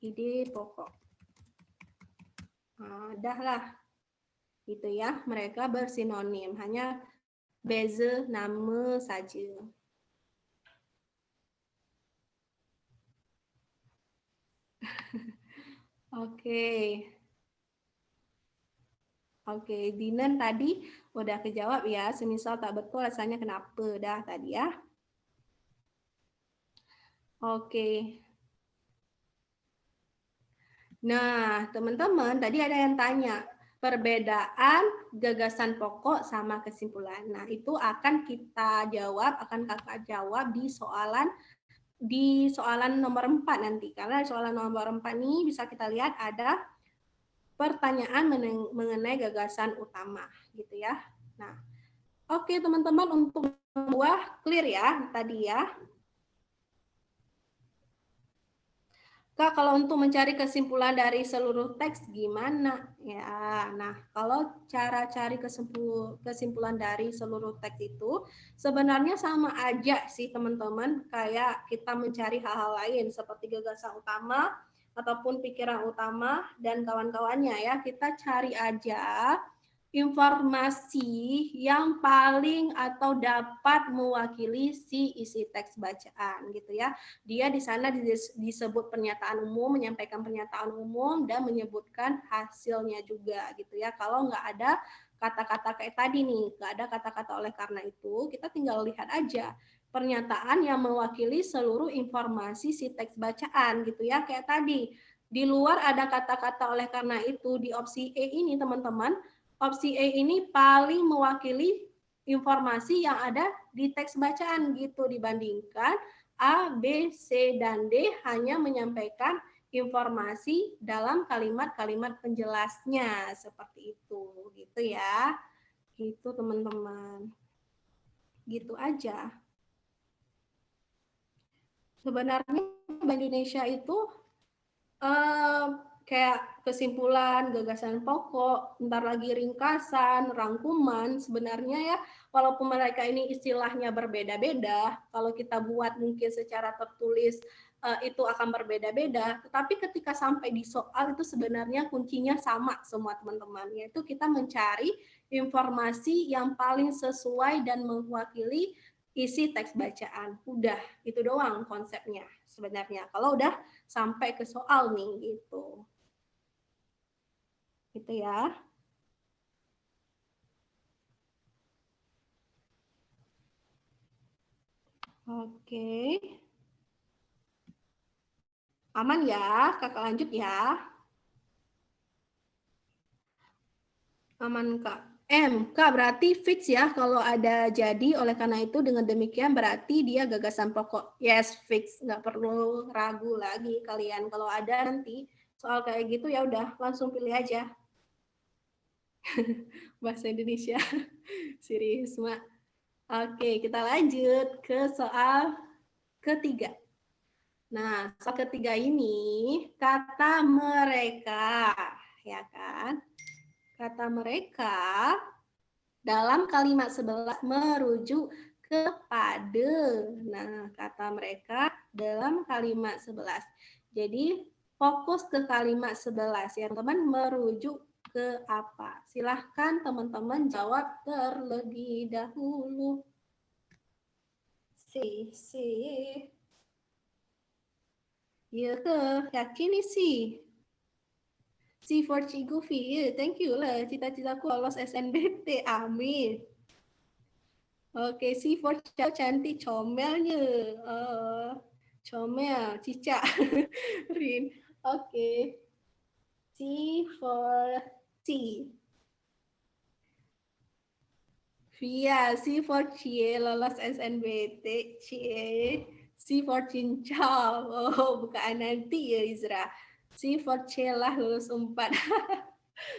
Speaker 1: ide pokok. Nah, dah lah. Gitu ya, mereka bersinonim, hanya beza nama saja. Oke. Oke, Dinan tadi udah kejawab ya, semisal tak betul rasanya kenapa dah tadi ya. Oke. Nah, teman-teman, tadi ada yang tanya perbedaan gagasan pokok sama kesimpulan. Nah, itu akan kita jawab, akan kakak jawab di soalan nomor 4 nanti. Karena di soalan nomor 4 ini bisa kita lihat ada pertanyaan mengenai gagasan utama, gitu ya. Nah, oke teman-teman, untuk buah clear ya tadi ya. Kak, kalau untuk mencari kesimpulan dari seluruh teks gimana? Ya, nah kalau cara cari kesimpulan dari seluruh teks itu sebenarnya sama aja sih teman-teman, kayak kita mencari hal-hal lain seperti gagasan utama ataupun pikiran utama dan kawan-kawannya ya. Kita cari aja informasi yang paling atau dapat mewakili si isi teks bacaan gitu ya. Dia di sana disebut pernyataan umum, menyampaikan pernyataan umum dan menyebutkan hasilnya juga gitu ya. Kalau nggak ada kata-kata kayak tadi nih, nggak ada kata-kata oleh karena itu, kita tinggal lihat aja pernyataan yang mewakili seluruh informasi si teks bacaan gitu ya. Kayak tadi, di luar ada kata-kata oleh karena itu, di opsi E ini teman-teman, opsi E ini paling mewakili informasi yang ada di teks bacaan gitu, dibandingkan A, B, C, dan D hanya menyampaikan informasi dalam kalimat-kalimat penjelasnya seperti itu gitu ya. Gitu teman-teman. Gitu aja. Sebenarnya Bahasa Indonesia itu kayak kesimpulan, gagasan pokok, bentar lagi ringkasan, rangkuman, sebenarnya ya walaupun mereka ini istilahnya berbeda-beda, kalau kita buat mungkin secara tertulis itu akan berbeda-beda, tetapi ketika sampai di soal itu sebenarnya kuncinya sama semua teman-teman, yaitu kita mencari informasi yang paling sesuai dan mewakili isi teks bacaan. Udah, itu doang konsepnya sebenarnya. Kalau udah sampai ke soal nih gitu. Gitu ya. Oke. Aman ya? Kakak lanjut ya. Aman Kak. Kak berarti fix ya kalau ada jadi, oleh karena itu dengan demikian berarti dia gagasan pokok. Yes, fix. Nggak perlu ragu lagi kalian. Kalau ada nanti soal kayak gitu ya udah langsung pilih aja. Bahasa Indonesia. Si Risma. Oke, kita lanjut ke soal ketiga. Nah, soal ketiga ini kata mereka, ya kan? Kata mereka dalam kalimat 11 merujuk kepada. Nah, kata mereka dalam kalimat 11. Jadi, fokus ke kalimat 11 ya, teman-teman, merujuk ke apa? Silahkan teman-teman jawab terlebih dahulu. Si. Ya ke, yakin nih sih. C for Cigufi, ya, thank you lah. Cita-citaku lolos SNBT, amin. Oke, C for cantik, comelnya. Comel, Cica, Rin. Oke, C for C. Via, C for Cie, lolos SNBT, Cie. C for cincau, oh bukaan nanti ya Izra. C for celah, lulus 4.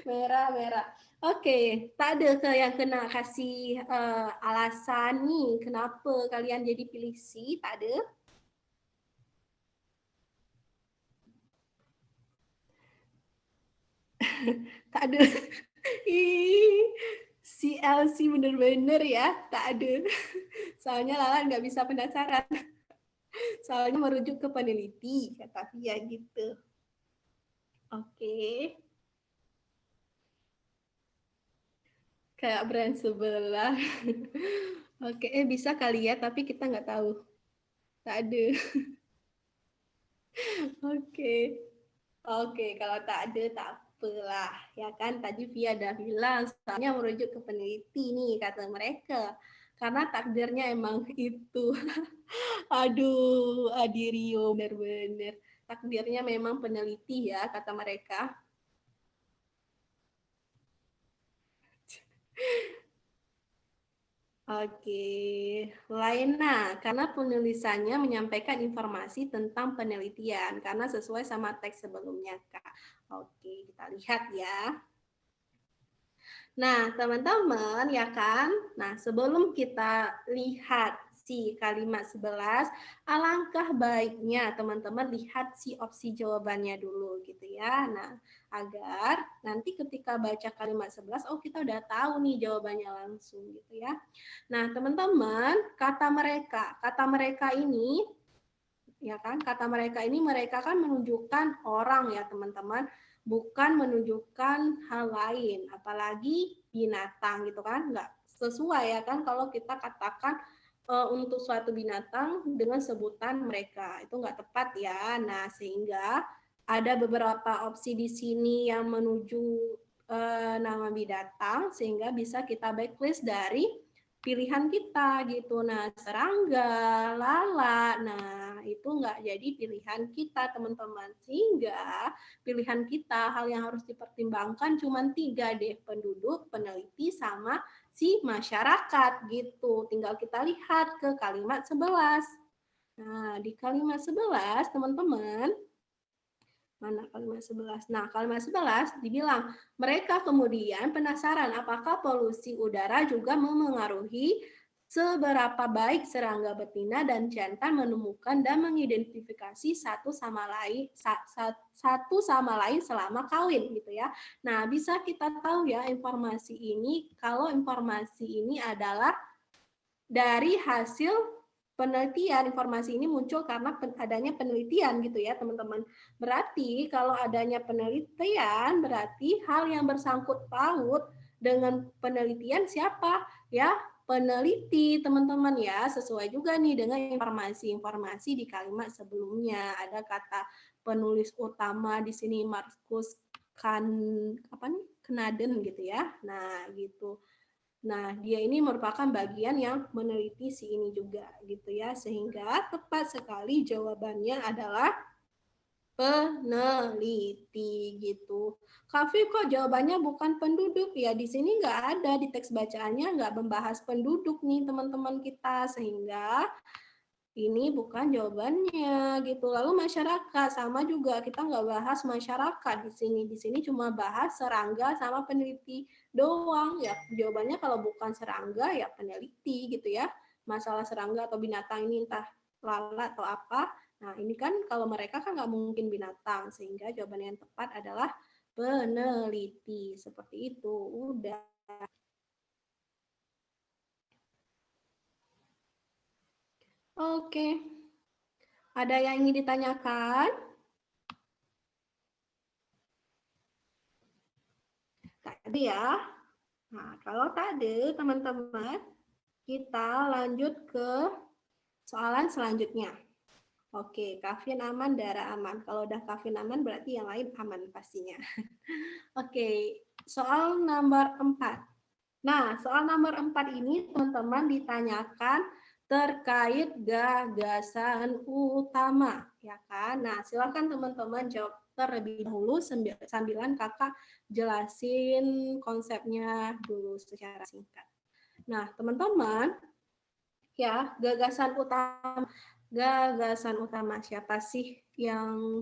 Speaker 1: Merah. Oke, tak ada ke yang kena kasih alasan nih kenapa kalian jadi pilih C? Tak ada? Tak ada. CLC bener-bener ya, tak ada. Soalnya Lala nggak bisa penasaran. Soalnya merujuk ke peneliti, kata Via gitu. Oke. Kayak brand sebelah. Oke, bisa kali ya, tapi kita nggak tahu. Tak ada. Oke. Oke, kalau tak ada tak apalah. Ya kan tadi Via udah bilang soalnya merujuk ke peneliti nih kata mereka. Karena takdirnya emang itu. Aduh, Adirio, benar-benar. Takdirnya memang peneliti ya, kata mereka. Oke, Laina, karena penulisannya menyampaikan informasi tentang penelitian, karena sesuai sama teks sebelumnya, Kak. Oke, kita lihat ya. Nah, teman-teman, ya kan? Nah, sebelum kita lihat si kalimat 11, alangkah baiknya teman-teman lihat si opsi jawabannya dulu gitu ya. Nah, agar nanti ketika baca kalimat 11, oh kita udah tahu nih jawabannya langsung gitu ya. Nah, teman-teman, kata mereka ini ya kan, kata mereka kan menunjukkan orang ya teman-teman, bukan menunjukkan hal lain, apalagi binatang gitu kan, nggak sesuai ya kan kalau kita katakan untuk suatu binatang dengan sebutan mereka, itu nggak tepat ya. Nah, sehingga ada beberapa opsi di sini yang menuju nama binatang, sehingga bisa kita backlist dari pilihan kita gitu. Nah, serangga, lala, nah itu nggak jadi pilihan kita teman-teman. Sehingga pilihan kita, hal yang harus dipertimbangkan cuma 3 deh, penduduk, peneliti, sama si masyarakat gitu. Tinggal kita lihat ke kalimat 11. Nah, di kalimat 11 teman-teman, mana kalimat 11? Nah, kalimat 11 dibilang, mereka kemudian penasaran apakah polusi udara juga memengaruhi seberapa baik serangga betina dan jantan menemukan dan mengidentifikasi satu sama lain selama kawin gitu ya. Nah, bisa kita tahu ya informasi ini kalau informasi ini adalah dari hasil penelitian. Informasi ini muncul karena adanya penelitian gitu ya teman-teman. Berarti kalau adanya penelitian berarti hal yang bersangkut paut dengan penelitian siapa? Ya, peneliti teman-teman ya. Sesuai juga nih dengan informasi-informasi di kalimat sebelumnya. Ada kata penulis utama di sini Markus Knaden gitu ya. Nah, gitu. Nah, dia ini merupakan bagian yang meneliti si ini juga gitu ya. Sehingga tepat sekali jawabannya adalah peneliti gitu. Kavi kok jawabannya bukan penduduk ya? Di sini nggak ada di teks bacaannya nggak membahas penduduk nih teman-teman kita, sehingga ini bukan jawabannya gitu. Lalu masyarakat sama juga, kita nggak bahas masyarakat di sini. Di sini cuma bahas serangga sama peneliti doang ya. Jawabannya kalau bukan serangga ya peneliti gitu ya. Masalah serangga atau binatang ini entah lalat atau apa. Nah, ini kan kalau mereka kan nggak mungkin binatang, sehingga jawaban yang tepat adalah peneliti. Seperti itu. Udah. Oke. Ada yang ingin ditanyakan? Tadi ya. Nah, kalau tadi teman-teman, kita lanjut ke soalan selanjutnya. Oke, kafein aman, darah aman. Kalau udah kafein aman, berarti yang lain aman pastinya. Oke, soal nomor 4. Nah, soal nomor 4 ini teman-teman ditanyakan terkait gagasan utama, ya kan? Nah, silakan teman-teman jawab terlebih dahulu sambilan kakak jelasin konsepnya dulu secara singkat. Nah, teman-teman, ya gagasan utama siapa sih yang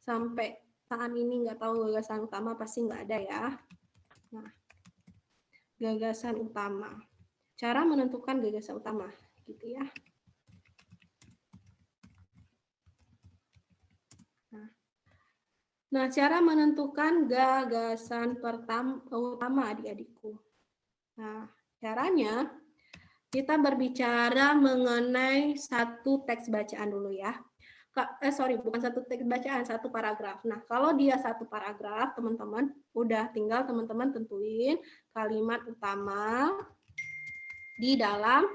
Speaker 1: sampai saat ini nggak tahu gagasan utama? Pasti nggak ada ya. Nah, gagasan utama. Cara menentukan gagasan utama, gitu ya. Nah, cara menentukan gagasan utama adik-adikku. Nah, caranya kita berbicara mengenai satu teks bacaan dulu ya. Bukan satu teks bacaan, satu paragraf. Nah, kalau dia satu paragraf, teman-teman, udah tinggal teman-teman tentuin kalimat utama di dalam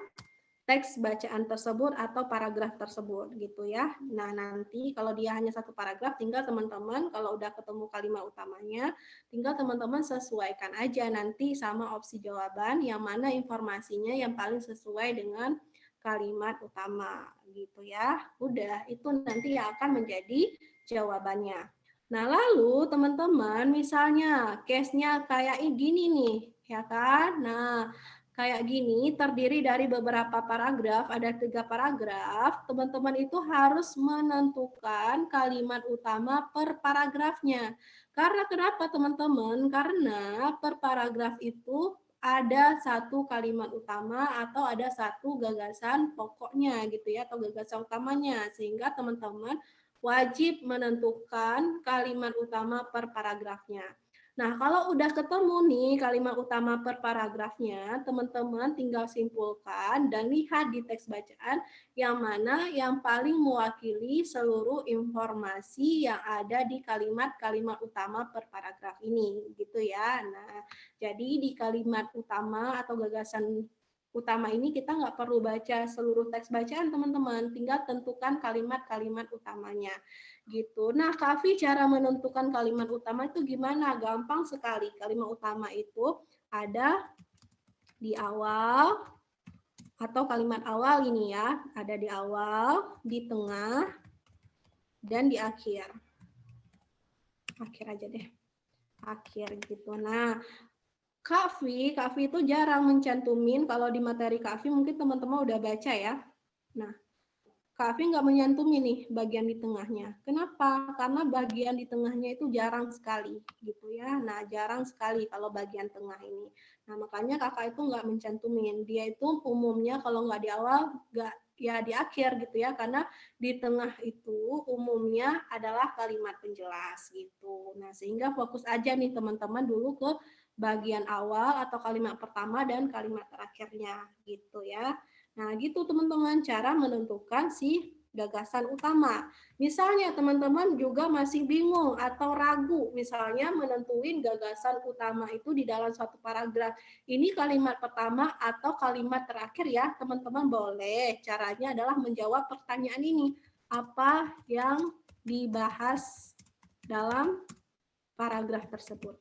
Speaker 1: teks bacaan tersebut atau paragraf tersebut gitu ya. Nah, nanti kalau dia hanya satu paragraf, tinggal teman-teman kalau udah ketemu kalimat utamanya, tinggal teman-teman sesuaikan aja nanti sama opsi jawaban yang mana informasinya yang paling sesuai dengan kalimat utama gitu ya. Udah, itu nanti yang akan menjadi jawabannya. Nah, lalu teman-teman misalnya case-nya kayak gini nih, ya kan? Nah, kayak gini terdiri dari beberapa paragraf, ada 3 paragraf. Teman-teman itu harus menentukan kalimat utama per paragrafnya. Karena kenapa teman-teman? Karena per paragraf itu ada satu kalimat utama atau ada satu gagasan pokoknya gitu ya, atau gagasan utamanya, sehingga teman-teman wajib menentukan kalimat utama per paragrafnya. Nah, kalau udah ketemu nih kalimat utama per paragrafnya, teman-teman tinggal simpulkan dan lihat di teks bacaan yang mana yang paling mewakili seluruh informasi yang ada di kalimat-kalimat utama per paragraf ini, gitu ya. Nah, jadi di kalimat utama atau gagasan utama ini kita nggak perlu baca seluruh teks bacaan teman-teman, tinggal tentukan kalimat-kalimat utamanya gitu. Nah, Kavi cara menentukan kalimat utama itu gimana? Gampang sekali. Kalimat utama itu ada di awal atau kalimat awal ini ya, ada di awal, di tengah, dan di akhir. Akhir aja deh. Akhir gitu. Nah, Kavi itu jarang mencantumin, kalau di materi Kavi mungkin teman-teman udah baca ya. Nah, Kavi nggak menyantumin nih bagian di tengahnya. Kenapa? Karena bagian di tengahnya itu jarang sekali gitu ya. Nah, jarang sekali kalau bagian tengah ini. Nah, makanya kakak itu nggak mencantumin. Dia itu umumnya kalau nggak di awal, nggak ya di akhir gitu ya. Karena di tengah itu umumnya adalah kalimat penjelas gitu. Nah, sehingga fokus aja nih teman-teman dulu ke bagian awal atau kalimat pertama dan kalimat terakhirnya gitu ya. Nah, gitu teman-teman cara menentukan si gagasan utama. Misalnya teman-teman juga masih bingung atau ragu misalnya menentuin gagasan utama itu di dalam suatu paragraf. Ini kalimat pertama atau kalimat terakhir ya, teman-teman boleh. Caranya adalah menjawab pertanyaan ini. Apa yang dibahas dalam paragraf tersebut?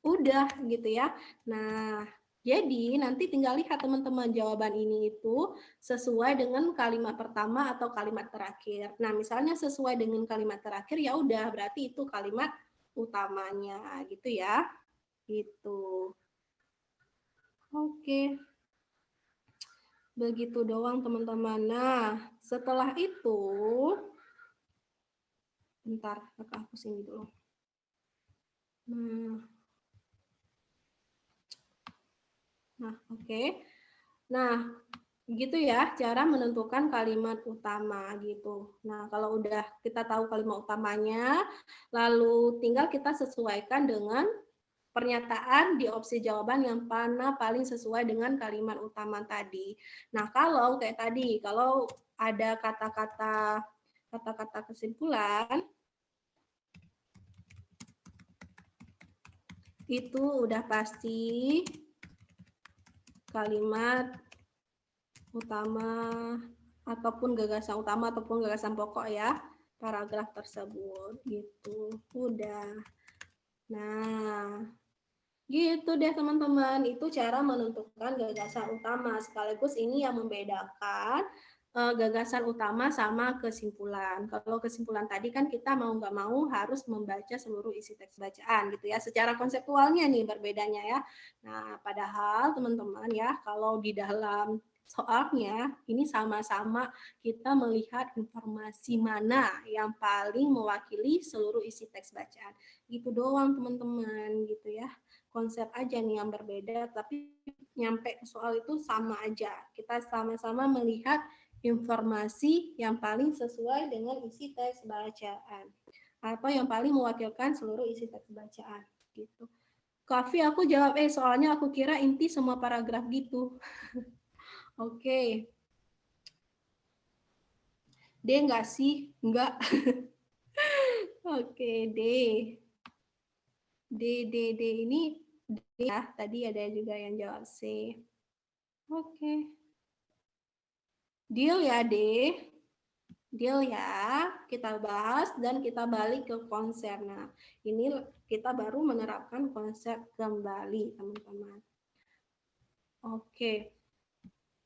Speaker 1: Udah gitu ya. Nah, jadi nanti tinggal lihat teman-teman jawaban ini itu sesuai dengan kalimat pertama atau kalimat terakhir. Nah, misalnya sesuai dengan kalimat terakhir ya udah berarti itu kalimat utamanya gitu ya. Gitu. Oke. Begitu doang teman-teman. Nah, setelah itu bentar, kakak hapus ini dulu. Nah, oke. Nah, gitu ya cara menentukan kalimat utama gitu. Nah, kalau udah kita tahu kalimat utamanya, lalu tinggal kita sesuaikan dengan pernyataan di opsi jawaban yang mana paling sesuai dengan kalimat utama tadi. Nah, kalau kayak tadi, kalau ada kata-kata kesimpulan, itu udah pasti kalimat utama ataupun gagasan utama ataupun gagasan pokok ya paragraf tersebut gitu. Udah. Nah, gitu deh teman-teman. Itu cara menentukan gagasan utama, sekaligus ini yang membedakan gagasan utama sama kesimpulan. Kalau kesimpulan tadi kan kita mau nggak mau harus membaca seluruh isi teks bacaan gitu ya. Secara konseptualnya nih berbedanya ya. Nah, padahal teman-teman ya kalau di dalam soalnya ini sama-sama kita melihat informasi mana yang paling mewakili seluruh isi teks bacaan. Gitu doang teman-teman gitu ya. Konsep aja nih yang berbeda tapi nyampe ke soal itu sama aja. Kita sama-sama melihat informasi yang paling sesuai dengan isi teks bacaan atau yang paling mewakilkan seluruh isi teks bacaan gitu. Kavi aku jawab soalnya aku kira inti semua paragraf gitu. Oke. D enggak sih? Enggak. Oke, D. D ini D ya. Tadi ada juga yang jawab C. Oke. Deal ya, D. Deal ya. Kita bahas dan kita balik ke konsep. Nah, ini kita baru menerapkan konsep kembali, teman-teman. Oke.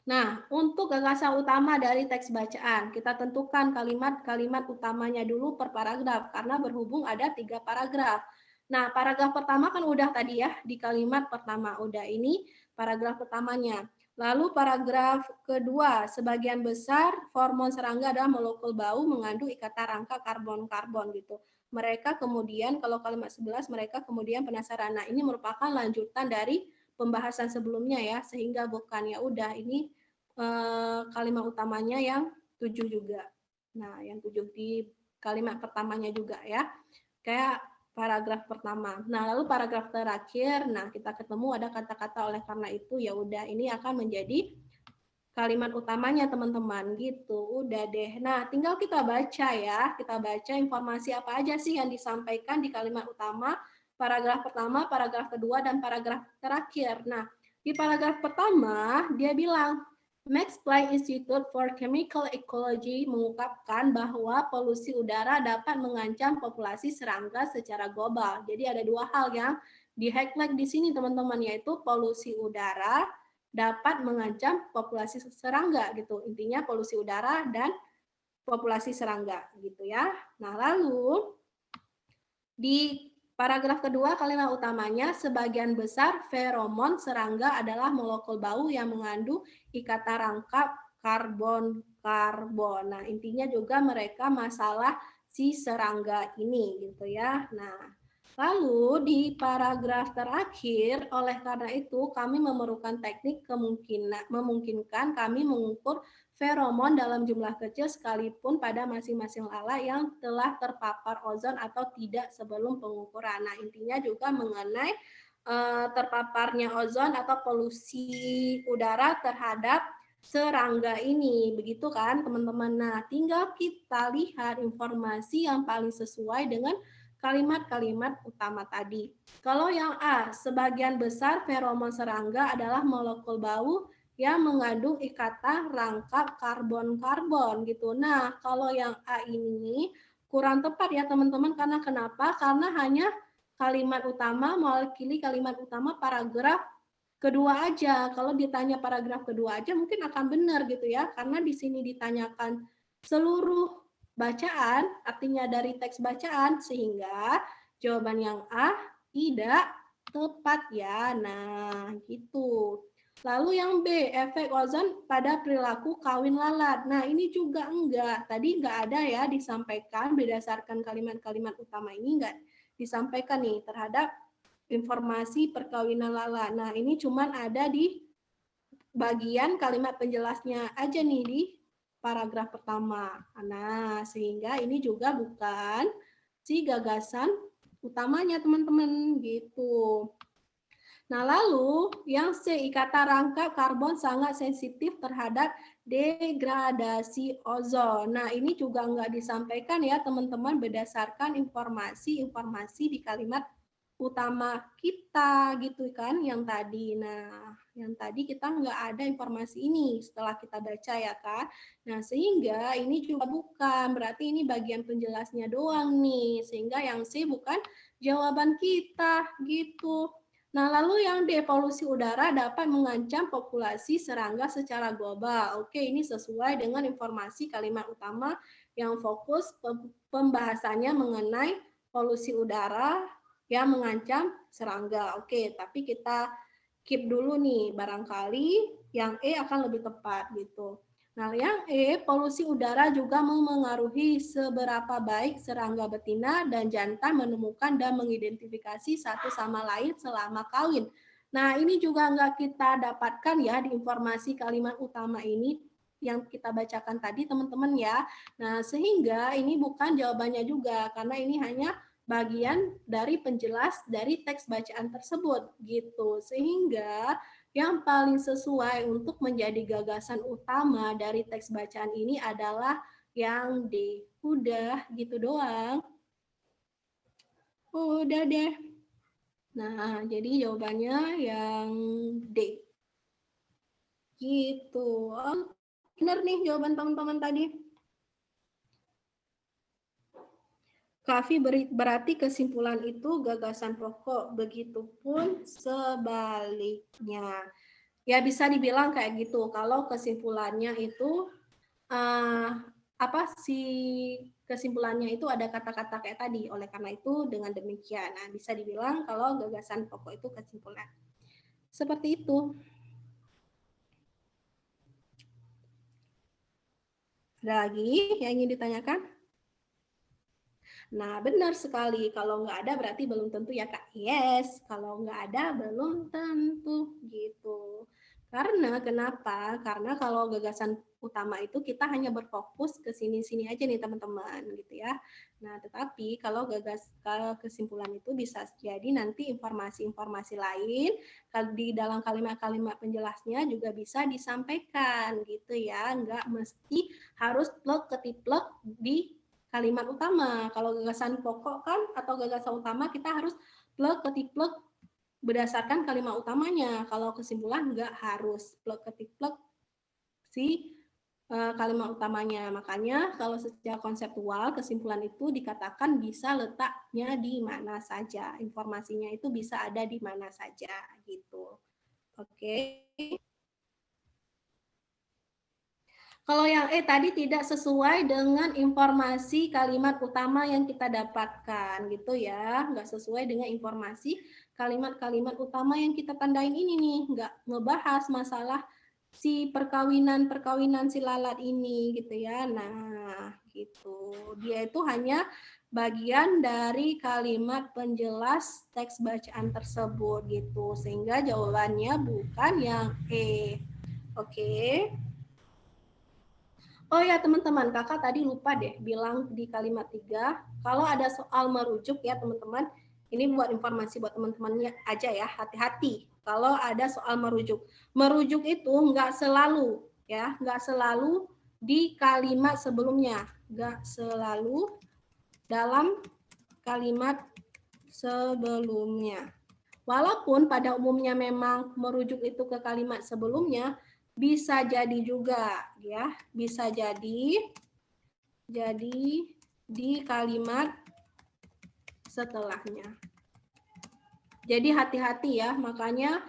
Speaker 1: Nah, untuk gagasan utama dari teks bacaan, kita tentukan kalimat-kalimat utamanya dulu per paragraf, karena berhubung ada 3 paragraf. Nah, paragraf pertama kan udah tadi ya, di kalimat pertama. Udah, ini paragraf pertamanya. Lalu paragraf kedua, sebagian besar hormon serangga adalah molekul bau mengandung ikatan rangka karbon-karbon gitu. Mereka kemudian, kalau kalimat 11, mereka kemudian penasaran. Nah, ini merupakan lanjutan dari pembahasan sebelumnya ya, sehingga bukan ya udah ini kalimat utamanya yang 7 juga. Nah, yang 7 di kalimat pertamanya juga ya. Kayak paragraf pertama. Nah, lalu paragraf terakhir, nah kita ketemu ada kata-kata oleh karena itu ya udah ini akan menjadi kalimat utamanya teman-teman gitu. Udah deh. Nah, tinggal kita baca ya. Kita baca informasi apa aja sih yang disampaikan di kalimat utama, paragraf pertama, paragraf kedua, dan paragraf terakhir. Nah, di paragraf pertama dia bilang Max Planck Institute for Chemical Ecology mengungkapkan bahwa polusi udara dapat mengancam populasi serangga secara global. Jadi ada dua hal yang di-highlight di sini teman-teman, yaitu polusi udara dapat mengancam populasi serangga gitu. Intinya polusi udara dan populasi serangga gitu ya. Nah, lalu di paragraf kedua kalimat utamanya sebagian besar feromon serangga adalah molekul bau yang mengandung ikatan rangkap karbon-karbon. Nah, intinya juga mereka masalah si serangga ini gitu ya. Nah, lalu di paragraf terakhir, oleh karena itu kami memerlukan teknik memungkinkan kami mengukur feromon dalam jumlah kecil sekalipun pada masing-masing lala yang telah terpapar ozon atau tidak sebelum pengukuran. Nah, intinya juga mengenai terpaparnya ozon atau polusi udara terhadap serangga ini. Begitu kan, teman-teman? Nah, tinggal kita lihat informasi yang paling sesuai dengan kalimat-kalimat utama tadi. Kalau yang A, sebagian besar feromon serangga adalah molekul bau yang mengandung ikatan rangkap karbon-karbon gitu. Nah, kalau yang A ini kurang tepat ya teman-teman, karena kenapa? Karena hanya kalimat utama, mewakili kalimat utama paragraf kedua aja. Kalau ditanya paragraf kedua aja mungkin akan benar gitu ya, karena di sini ditanyakan seluruh bacaan, artinya dari teks bacaan, sehingga jawaban yang A tidak tepat ya. Nah, gitu. Lalu yang B, efek ozon pada perilaku kawin lalat. Nah, ini juga enggak. Tadi enggak ada ya disampaikan berdasarkan kalimat-kalimat utama ini enggak disampaikan nih terhadap informasi perkawinan lalat. Nah, ini cuman ada di bagian kalimat penjelasnya aja nih di paragraf pertama. Nah, sehingga ini juga bukan si gagasan utamanya teman-teman gitu. Nah, lalu yang C, ikatan rangkap karbon sangat sensitif terhadap degradasi ozon. Nah, ini juga nggak disampaikan ya teman-teman berdasarkan informasi-informasi di kalimat utama kita gitu kan yang tadi. Nah, yang tadi kita nggak ada informasi ini setelah kita baca ya kan. Nah, sehingga ini juga bukan, berarti ini bagian penjelasnya doang nih. Sehingga yang C bukan jawaban kita gitu. Nah, lalu yang D, polusi udara dapat mengancam populasi serangga secara global. Oke, ini sesuai dengan informasi kalimat utama yang fokus pembahasannya mengenai polusi udara yang mengancam serangga. Oke, tapi kita keep dulu nih, barangkali yang E akan lebih tepat gitu. Nah, yang E, polusi udara juga memengaruhi seberapa baik serangga betina dan jantan menemukan dan mengidentifikasi satu sama lain selama kawin. Nah, ini juga nggak kita dapatkan ya di informasi kalimat utama ini yang kita bacakan tadi, teman-teman ya. Nah, sehingga ini bukan jawabannya juga, karena ini hanya bagian dari penjelas dari teks bacaan tersebut gitu. Sehingga yang paling sesuai untuk menjadi gagasan utama dari teks bacaan ini adalah yang D. Udah gitu doang. Udah deh. Nah, jadi jawabannya yang D. Gitu. Oh, benar nih jawaban teman-teman tadi. Kavi berarti kesimpulan itu gagasan pokok, begitupun sebaliknya. Ya bisa dibilang kayak gitu. Kalau kesimpulannya itu apa sih kesimpulannya itu ada kata-kata kayak tadi. Oleh karena itu dengan demikian, nah bisa dibilang kalau gagasan pokok itu kesimpulan. Seperti itu. Ada lagi yang ingin ditanyakan? Nah, benar sekali. Kalau nggak ada berarti belum tentu ya, Kak. Yes, kalau nggak ada belum tentu gitu. Karena kenapa? Karena kalau gagasan utama itu kita hanya berfokus ke sini-sini aja nih teman-teman gitu ya. Nah, tetapi kalau kesimpulan itu bisa jadi nanti informasi-informasi lain di dalam kalimat-kalimat penjelasnya juga bisa disampaikan gitu ya. Nggak mesti harus plek ketiplek di kalimat utama. Kalau gagasan pokok kan atau gagasan utama kita harus plek ketiplek berdasarkan kalimat utamanya. Kalau kesimpulan nggak harus plek ketiplek si kalimat utamanya. Makanya kalau secara konseptual kesimpulan itu dikatakan bisa letaknya di mana saja. Informasinya itu bisa ada di mana saja gitu. Oke. Kalau yang tadi tidak sesuai dengan informasi kalimat utama yang kita dapatkan gitu ya, nggak sesuai dengan informasi kalimat-kalimat utama yang kita tandain ini nih, nggak ngebahas masalah si perkawinan si lalat ini gitu ya. Nah, gitu. Dia itu hanya bagian dari kalimat penjelas teks bacaan tersebut gitu. Sehingga jawabannya bukan yang E. Oke. Oh ya teman-teman, kakak tadi lupa deh bilang di kalimat 3, kalau ada soal merujuk ya teman-teman, ini buat informasi buat teman-temannya aja ya, hati-hati kalau ada soal merujuk. Merujuk itu nggak selalu ya, nggak selalu di kalimat sebelumnya, nggak selalu dalam kalimat sebelumnya. Walaupun pada umumnya memang merujuk itu ke kalimat sebelumnya, bisa jadi juga ya, bisa jadi di kalimat setelahnya. Jadi hati-hati ya, makanya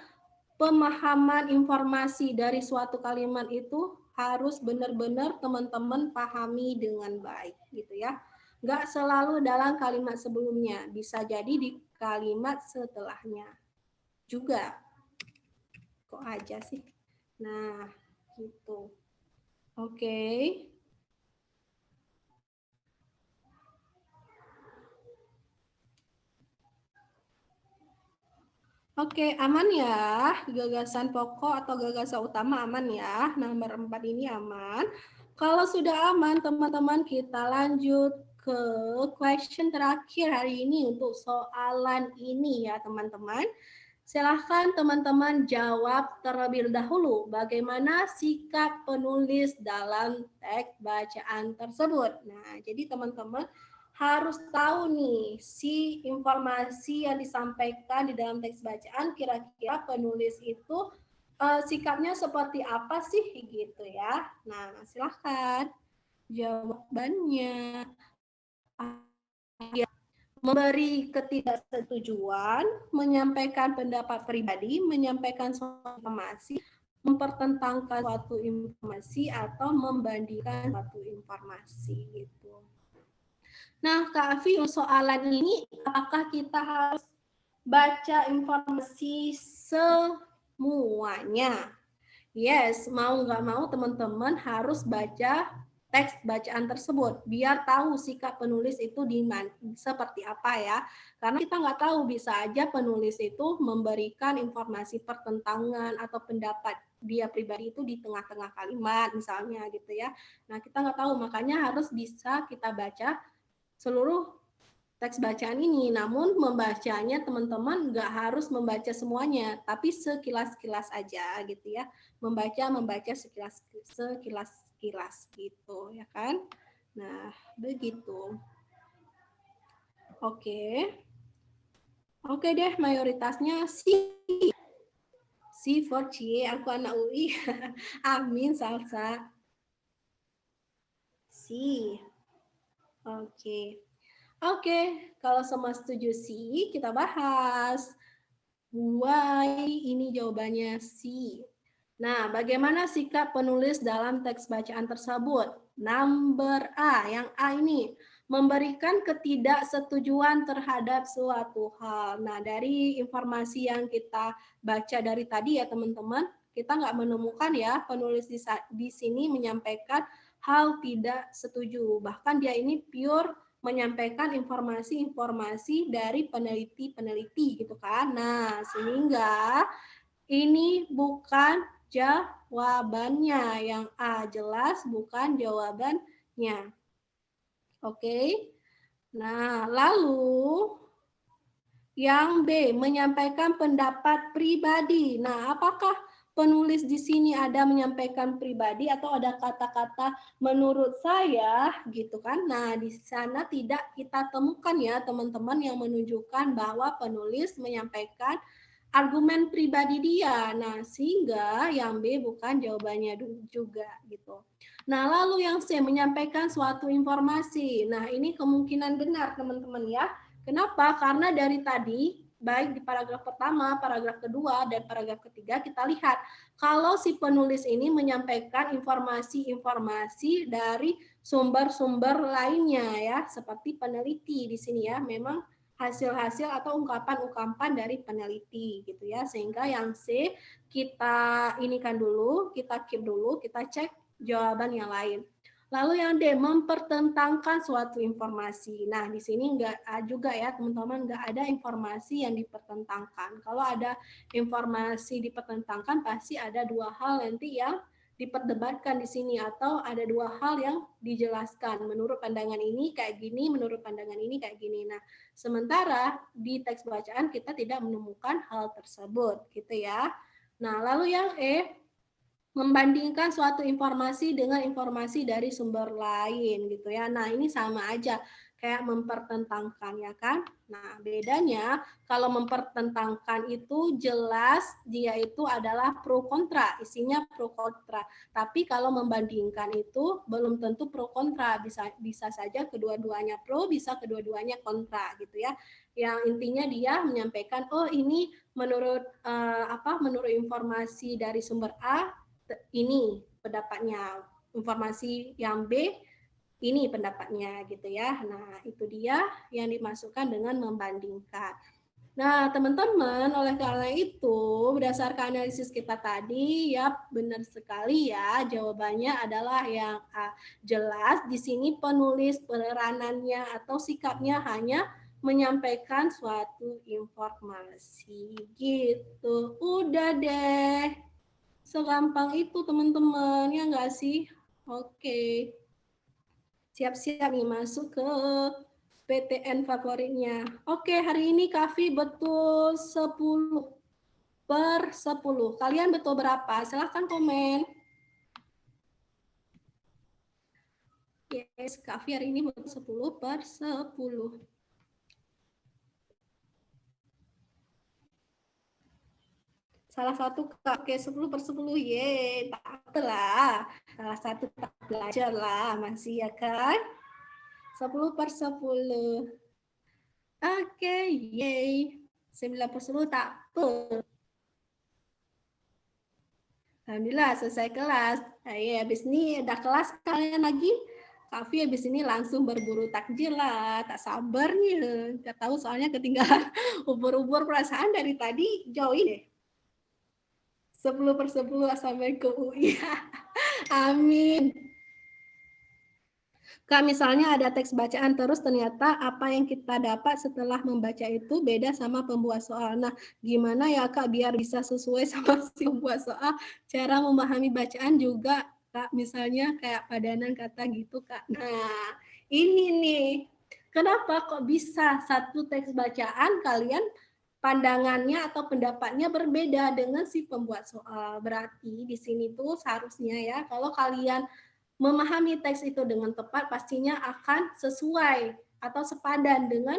Speaker 1: pemahaman informasi dari suatu kalimat itu harus benar-benar teman-teman pahami dengan baik gitu ya. Nggak selalu dalam kalimat sebelumnya, bisa jadi di kalimat setelahnya juga. Kok aja sih? Nah, gitu. Oke. Oke, aman ya. Gagasan pokok atau gagasan utama aman ya. Nomor 4 ini aman. Kalau sudah aman, teman-teman kita lanjut ke question terakhir hari ini untuk soalan ini ya, teman-teman. Silahkan teman-teman jawab terlebih dahulu bagaimana sikap penulis dalam teks bacaan tersebut. Nah, jadi teman-teman harus tahu nih si informasi yang disampaikan di dalam teks bacaan kira-kira penulis itu sikapnya seperti apa sih gitu ya. Nah, silahkan jawabannya. Memberi ketidaksetujuan, menyampaikan pendapat pribadi, menyampaikan suatu informasi, mempertentangkan suatu informasi atau membandingkan suatu informasi gitu. Nah, Kak Afi, soalan ini apakah kita harus baca informasi semuanya? Yes, mau nggak mau teman-teman harus baca teks bacaan tersebut biar tahu sikap penulis itu seperti apa ya. Karena kita nggak tahu, bisa aja penulis itu memberikan informasi pertentangan atau pendapat dia pribadi itu di tengah-tengah kalimat misalnya gitu ya. Nah, kita nggak tahu, makanya harus bisa kita baca seluruh teks bacaan ini. Namun membacanya teman-teman nggak harus membaca semuanya, tapi sekilas-kilas aja gitu ya. Membaca sekilas-kilas gitu ya kan. Nah, begitu. Oke. Oke deh, mayoritasnya C. C for C, aku anak UI. Amin, salsa. C. Oke. Oke, kalau semua setuju sih, kita bahas. Why ini jawabannya C. Nah, bagaimana sikap penulis dalam teks bacaan tersebut? Number A, yang A ini, memberikan ketidaksetujuan terhadap suatu hal. Nah, dari informasi yang kita baca dari tadi ya teman-teman, kita nggak menemukan ya penulis di sini menyampaikan hal tidak setuju. Bahkan dia ini pure menyampaikan informasi-informasi dari peneliti-peneliti gitu kan. Nah, sehingga ini bukan jawabannya. Yang A jelas bukan jawabannya. Oke. Nah, lalu yang B menyampaikan pendapat pribadi. Nah, apakah penulis di sini ada menyampaikan pribadi atau ada kata-kata menurut saya gitu kan? Nah, di sana tidak kita temukan ya teman-teman yang menunjukkan bahwa penulis menyampaikan argumen pribadi dia. Nah, sehingga yang B bukan jawabannya juga gitu. Nah, lalu yang C menyampaikan suatu informasi. Nah, ini kemungkinan benar teman-teman ya. Kenapa? Karena dari tadi, baik di paragraf pertama, paragraf kedua, dan paragraf ketiga, kita lihat kalau si penulis ini menyampaikan informasi-informasi dari sumber-sumber lainnya ya, seperti peneliti di sini ya, memang hasil-hasil atau ungkapan-ungkapan dari peneliti gitu ya, sehingga yang C kita inikan dulu, kita keep dulu, kita cek jawaban yang lain. Lalu yang D, mempertentangkan suatu informasi. Nah, di sini enggak juga ya, teman-teman, enggak ada informasi yang dipertentangkan. Kalau ada informasi dipertentangkan, pasti ada dua hal nanti yang diperdebatkan di sini, atau ada dua hal yang dijelaskan. Menurut pandangan ini kayak gini, menurut pandangan ini kayak gini. Nah, sementara di teks bacaan kita tidak menemukan hal tersebut, gitu ya. Nah, lalu yang E, membandingkan suatu informasi dengan informasi dari sumber lain gitu ya. Nah, ini sama aja kayak mempertentangkan ya kan. Nah, bedanya kalau mempertentangkan itu jelas dia itu adalah pro kontra, isinya pro kontra. Tapi kalau membandingkan itu belum tentu pro kontra, bisa saja kedua-duanya pro, bisa kedua-duanya kontra gitu ya. Yang intinya dia menyampaikan oh ini menurut menurut informasi dari sumber A ini pendapatnya, informasi yang B ini pendapatnya gitu ya. Nah, itu dia yang dimasukkan dengan membandingkan. Nah, teman-teman, oleh karena itu, berdasarkan analisis kita tadi, ya benar sekali ya, jawabannya adalah yang A. Jelas di sini penulis peranannya atau sikapnya hanya menyampaikan suatu informasi gitu. Udah deh. Segampang itu teman-teman, ya nggak sih? Oke. Siap-siap nih masuk ke PTN favoritnya. Oke, hari ini Kavi betul 10/10. Kalian betul berapa? Silahkan komen. Yes, Kavi hari ini betul 10/10. Salah satu oke 10/10, ye, tak lah. Salah satu tak belajar lah, masih ya kan? 10/10. Oke, yay. 9/10 tak tuh. Alhamdulillah selesai kelas. Ayo, habis ini udah kelas kalian lagi. Kavi habis ini langsung berburu takjil lah. Tak sabar nih. Gak tahu soalnya ketinggalan ubur-ubur perasaan dari tadi join deh. 10/10 sampai ke UI. Amin. Kak, misalnya ada teks bacaan terus ternyata apa yang kita dapat setelah membaca itu beda sama pembuat soal. Nah, gimana ya Kak biar bisa sesuai sama si pembuat soal, cara memahami bacaan juga Kak, misalnya kayak padanan kata gitu Kak. Nah, ini nih, kenapa kok bisa satu teks bacaan kalian pandangannya atau pendapatnya berbeda dengan si pembuat soal. Berarti di sini tuh seharusnya ya, kalau kalian memahami teks itu dengan tepat pastinya akan sesuai atau sepadan dengan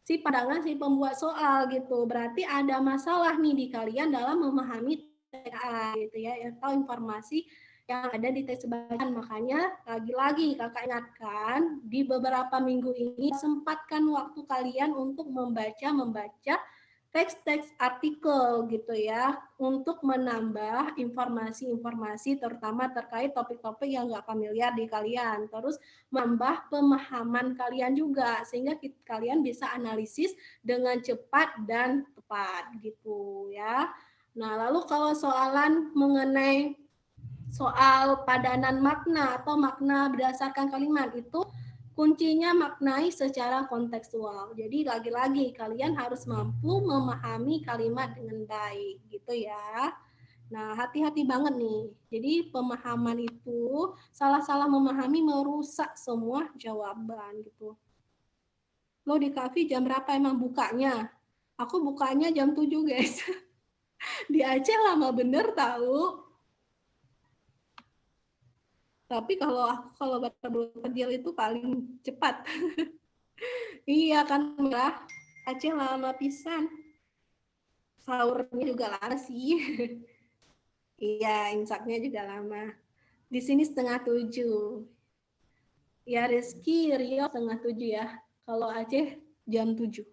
Speaker 1: si pandangan si pembuat soal gitu. Berarti ada masalah nih di kalian dalam memahami teks gitu ya atau informasi yang ada di teks bacaan. Makanya lagi-lagi kakak ingatkan di beberapa minggu ini sempatkan waktu kalian untuk membaca teks-teks artikel gitu ya, untuk menambah informasi-informasi terutama terkait topik-topik yang nggak familiar di kalian. Terus menambah pemahaman kalian juga, sehingga kalian bisa analisis dengan cepat dan tepat gitu ya. Nah, lalu kalau soalan mengenai soal padanan makna atau makna berdasarkan kalimat itu kuncinya maknai secara kontekstual. Jadi lagi-lagi kalian harus mampu memahami kalimat dengan baik gitu ya. Nah, hati-hati banget nih. Jadi pemahaman itu salah-salah memahami merusak semua jawaban gitu. Lo di kafe jam berapa emang bukanya? Aku bukanya jam 7, guys. Di Aceh lama bener tahu. Tapi kalau baru kecil itu paling cepat. Iya kan merah. Aceh lama pisan. Sahurnya juga lama sih. Iya, imsaknya juga lama. Di sini 6:30. Ya Rizky, Rio 6:30 ya. Kalau Aceh jam 7.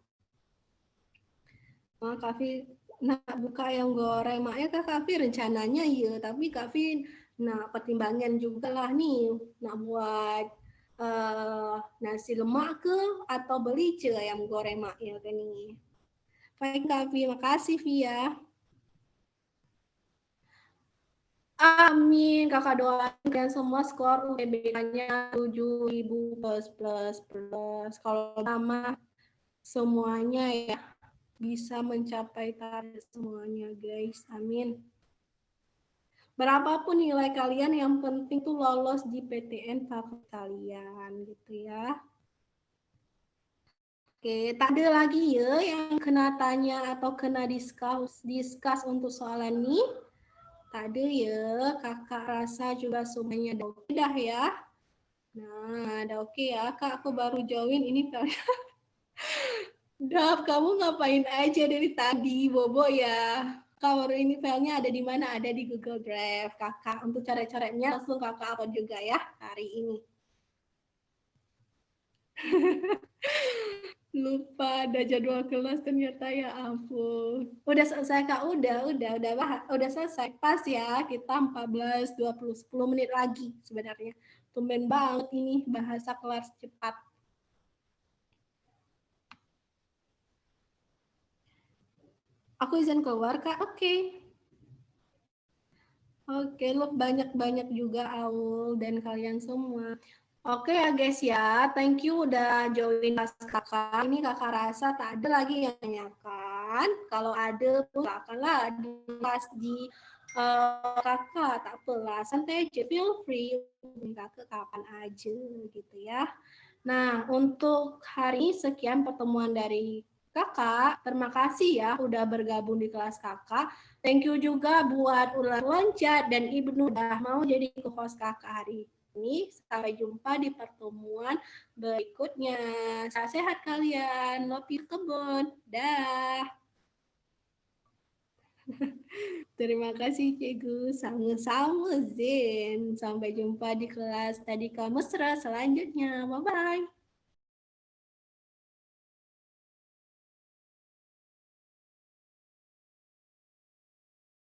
Speaker 1: Nah, Kavi nak buka yang goreng. Maknya Kak Kavi rencananya iya, tapi Kavi nah pertimbangan juga lah nih nak buat nasi lemak ke atau beli ce ayam goreng mak ya kan nih. Baik Kak Vi, makasih Via. Amin, kakak doain kalian semua skor UTBK-nya 7.000 plus. Kalau sama semuanya ya bisa mencapai target semuanya guys. Amin. Berapapun nilai kalian, yang penting tuh lolos di PTN favorit kalian gitu ya. Oke, tak ada lagi ya yang kena tanya atau kena discuss untuk soalan ini. Tak ada ya, kakak rasa juga semuanya udah ya. Nah, ada oke ya, kak aku baru join ini. Dap, kamu ngapain aja dari tadi, Bobo ya? Kalau ini filenya ada di mana? Ada di Google Drive. Kakak untuk cara-caranya langsung kakak upload juga ya hari ini. Lupa ada jadwal kelas ternyata, ya ampun. Udah selesai Kak, udah selesai. Pas ya, kita 10 menit lagi sebenarnya. Tumben banget ini bahasa kelas cepat. Aku izin keluar Kak, oke. Oke, lo banyak-banyak juga Aul dan kalian semua. Oke ya guys ya, thank you udah join kelas kakak. Ini kakak rasa tak ada lagi yang tanyakan. Kalau ada tuh silakanlah di kelas di kakak, tak apalah, santai aja, feel free kakak kapan aja gitu ya. Nah, untuk hari ini sekian pertemuan dari kakak. Terima kasih ya udah bergabung di kelas kakak. Thank you juga buat Ular Loncat dan Ibnu udah mau jadi co-host kakak hari ini. Sampai jumpa di pertemuan berikutnya. Sehat kalian. Love you kebun. Dah. Terima kasih Cikgu. Sama-sama Zen. Sampai jumpa di kelas Tadika Mesra selanjutnya. Bye-bye.